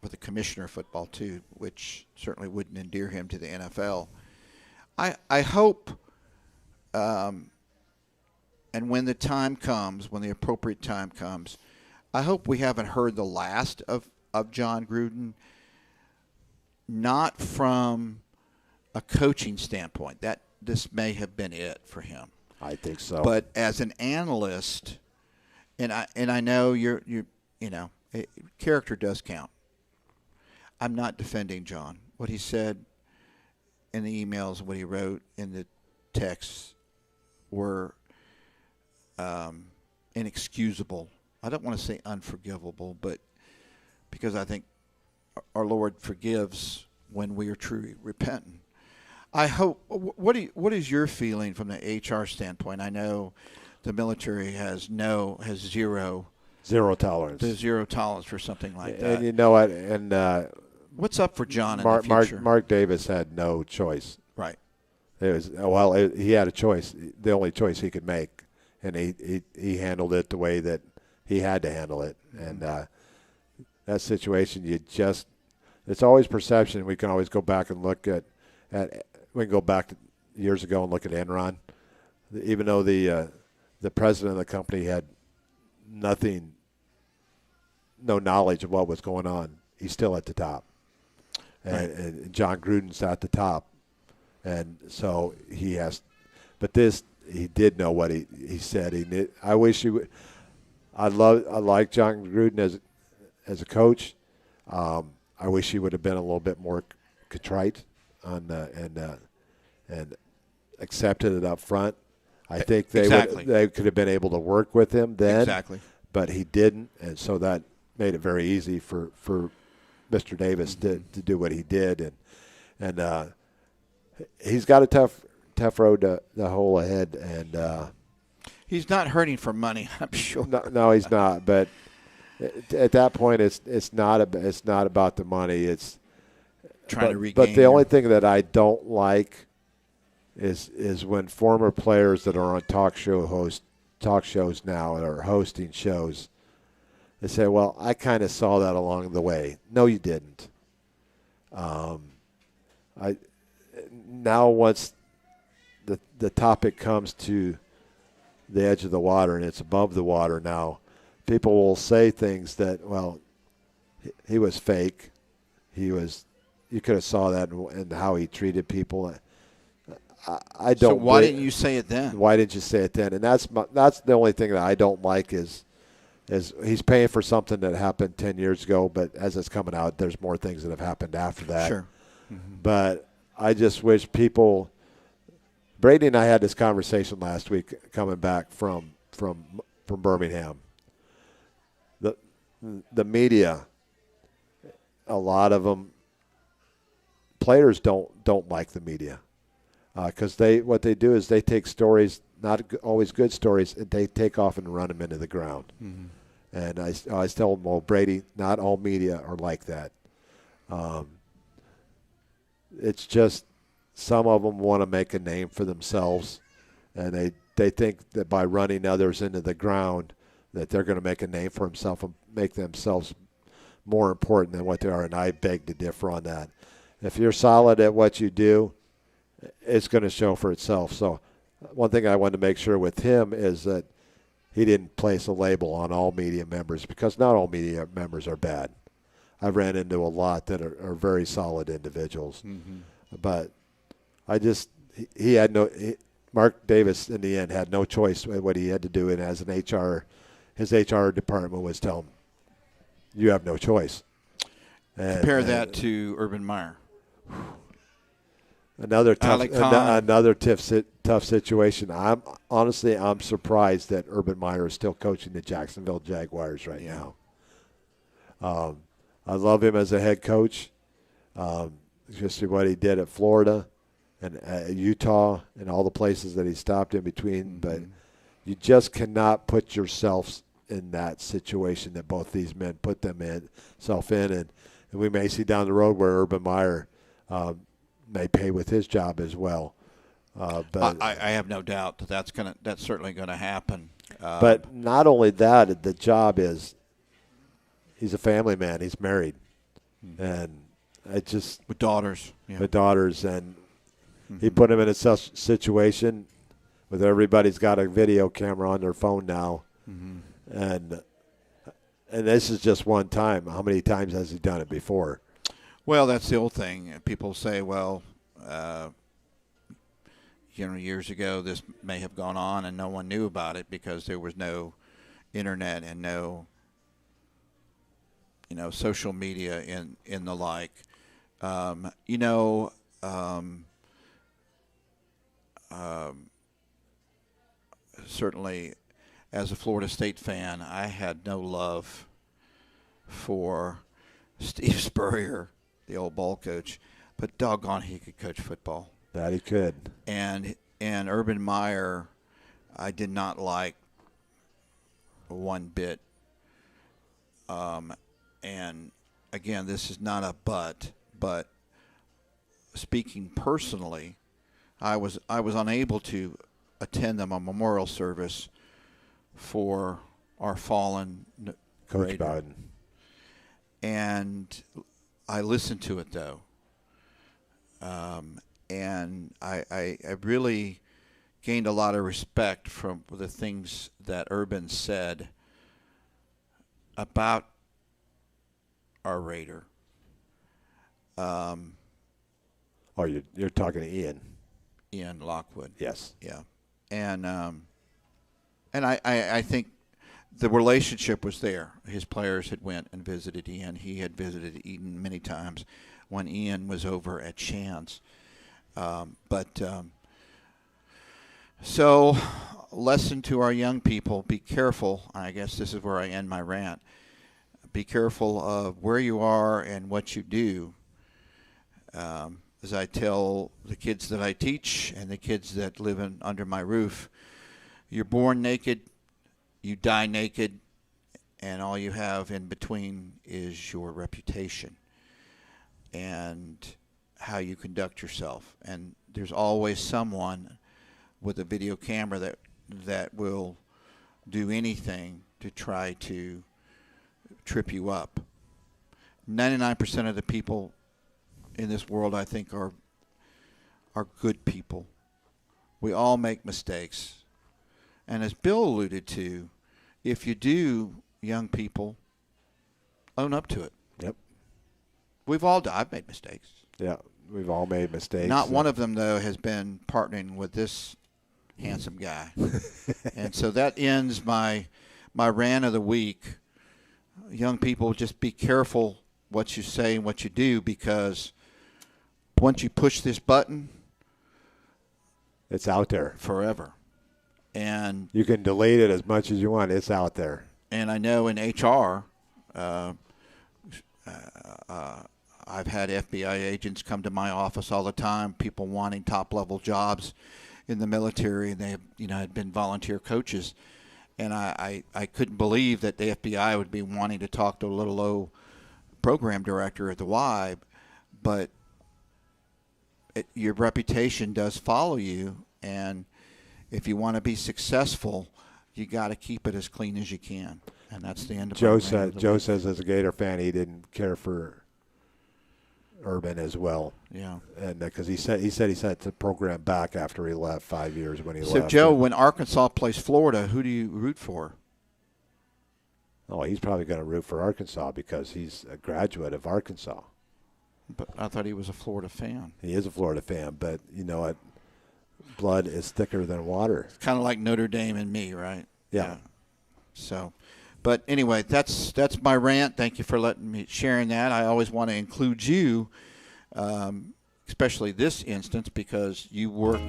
with the commissioner of football too, which certainly wouldn't endear him to the NFL. I hope, and when the time comes, when the appropriate time comes, I hope we haven't heard the last of John Gruden, not from a coaching standpoint. That this may have been it for him. I think so. But as an analyst, and I know character does count. I'm not defending John. What he said in the emails, what he wrote in the texts were inexcusable. I don't want to say unforgivable, but because I think our Lord forgives when we are truly repentant. I hope. What is your feeling from the HR standpoint? I know the military has zero tolerance. There's zero tolerance for something like that. And you know what? And what's up for John in the future? Mark Davis had no choice. Right. He had a choice, the only choice he could make, and he handled it the way that he had to handle it. And that situation, it's always perception. We can always go back and look at we can go back to years ago and look at Enron. Even though the president of the company had no knowledge of what was going on, he's still at the top. And John Gruden's at the top. And so he has, but he did know what he said. I wish he would. I like John Gruden as a coach. I wish he would have been a little bit more contrite and accepted it up front. I think they could have been able to work with him then. Exactly. But he didn't, and so that made it very easy for Mr. Davis to do what he did, and he's got a tough road to hoe ahead, and he's not hurting for money, I'm sure. No, he's not. But at that point, it's not about the money. It's trying to regain. But the only thing that I don't like is when former players that are on talk shows now or hosting shows, they say, "Well, I kind of saw that along the way." No, you didn't. Now once the topic comes to the edge of the water and it's above the water now, people will say things that, well, he was fake. You could have saw that in how he treated people. I don't. So why didn't you say it then? Why didn't you say it then? And that's the only thing that I don't like is he's paying for something that happened 10 years ago, but as it's coming out, there's more things that have happened after that. Sure. Mm-hmm. But I just wish people. Brady and I had this conversation last week coming back from Birmingham. The media, a lot of them, players don't like the media because what they do is they take stories, not always good stories, and they take off and run them into the ground. Mm-hmm. And I always tell them, well, Brady, not all media are like that. It's just some of them want to make a name for themselves, and they think that by running others into the ground that they're going to make a name for themselves and make themselves more important than what they are, and I beg to differ on that. If you're solid at what you do, it's going to show for itself. So one thing I wanted to make sure with him is that he didn't place a label on all media members, because not all media members are bad. I've ran into a lot that are very solid individuals. But he had Mark Davis in the end had no choice with what he had to do, and as an his HR department was telling him, you have no choice. Compare that to Urban Meyer. Another tough situation. I'm surprised that Urban Meyer is still coaching the Jacksonville Jaguars right now. I love him as a head coach, just what he did at Florida and Utah and all the places that he stopped in between. But you just cannot put yourself in that situation that both these men put themselves in, and we may see down the road where Urban Meyer may pay with his job as well. But I have no doubt that's certainly going to happen. But not only that, the job is he's a family man. He's married, and it just with daughters. Yeah. With daughters, and he put him in a situation with everybody's got a video camera on their phone now, and this is just one time. How many times has he done it before? Well, that's the old thing. People say, well, years ago this may have gone on and no one knew about it because there was no internet and no, social media in the like. Certainly, as a Florida State fan, I had no love for Steve Spurrier, the old ball coach, but doggone he could coach football. That he could. And Urban Meyer, I did not like one bit. And again, this is not a but speaking personally, I was unable to attend a memorial service for our fallen Coach Raider. Bowden. And I listened to it though, and I really gained a lot of respect from the things that Urban said about our Raider. You're talking to Ian Lockwood. Yes. Yeah, and I think the relationship was there. His players had went and visited Ian. He had visited Eaton many times when Ian was over at Shands. So, lesson to our young people, be careful. I guess this is where I end my rant. Be careful of where you are and what you do. As I tell the kids that I teach and the kids that live under my roof, you're born naked, you die naked, and all you have in between is your reputation and how you conduct yourself. And there's always someone with a video camera that will do anything to try to trip you up. 99% of the people in this world, I think, are good people. We all make mistakes. And as Bill alluded to, if you do, young people, own up to it. Yep. We've all done. I've made mistakes. Yeah, we've all made mistakes. Not one of them, though, has been partnering with this handsome guy. And so that ends my rant of the week. Young people, just be careful what you say and what you do, because once you push this button, it's out there forever. And you can delete it as much as you want. It's out there. And I know in HR, I've had FBI agents come to my office all the time, people wanting top-level jobs in the military, and they have, had been volunteer coaches. And I couldn't believe that the FBI would be wanting to talk to a little old program director at the Y, but your reputation does follow you, and if you want to be successful, you got to keep it as clean as you can. And that's the end of Joe Joe says as a Gator fan he didn't care for Urban as well. Yeah. And because he said he sent the program back after he left 5 years when he left. So, Joe, when Arkansas plays Florida, who do you root for? Oh, he's probably going to root for Arkansas because he's a graduate of Arkansas. But I thought he was a Florida fan. He is a Florida fan, but you know what? Blood is thicker than water. Kind of like Notre Dame and me, right? Yeah. So, but anyway, that's my rant. Thank you for letting me sharing that. I always want to include you, especially this instance, because you work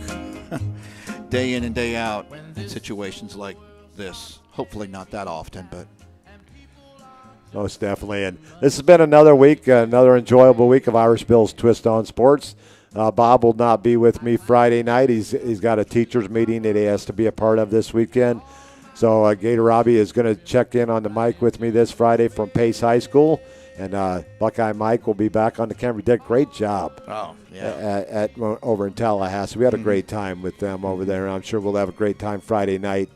day in and day out in situations like this. Hopefully not that often, but. Most definitely. And this has been another week, another enjoyable week of Irish Bill's Twist on Sports. Bob will not be with me Friday night. He's got a teachers meeting that he has to be a part of this weekend. So Gator Robbie is going to check in on the mic with me this Friday from Pace High School. And Buckeye Mike will be back on the camera. He did a great job over in Tallahassee. We had a great time with them over there, and I'm sure we'll have a great time Friday night.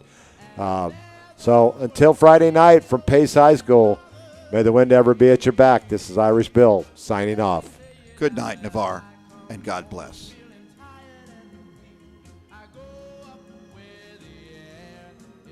So until Friday night from Pace High School, may the wind ever be at your back. This is Irish Bill signing off. Good night, Navarre, and God bless.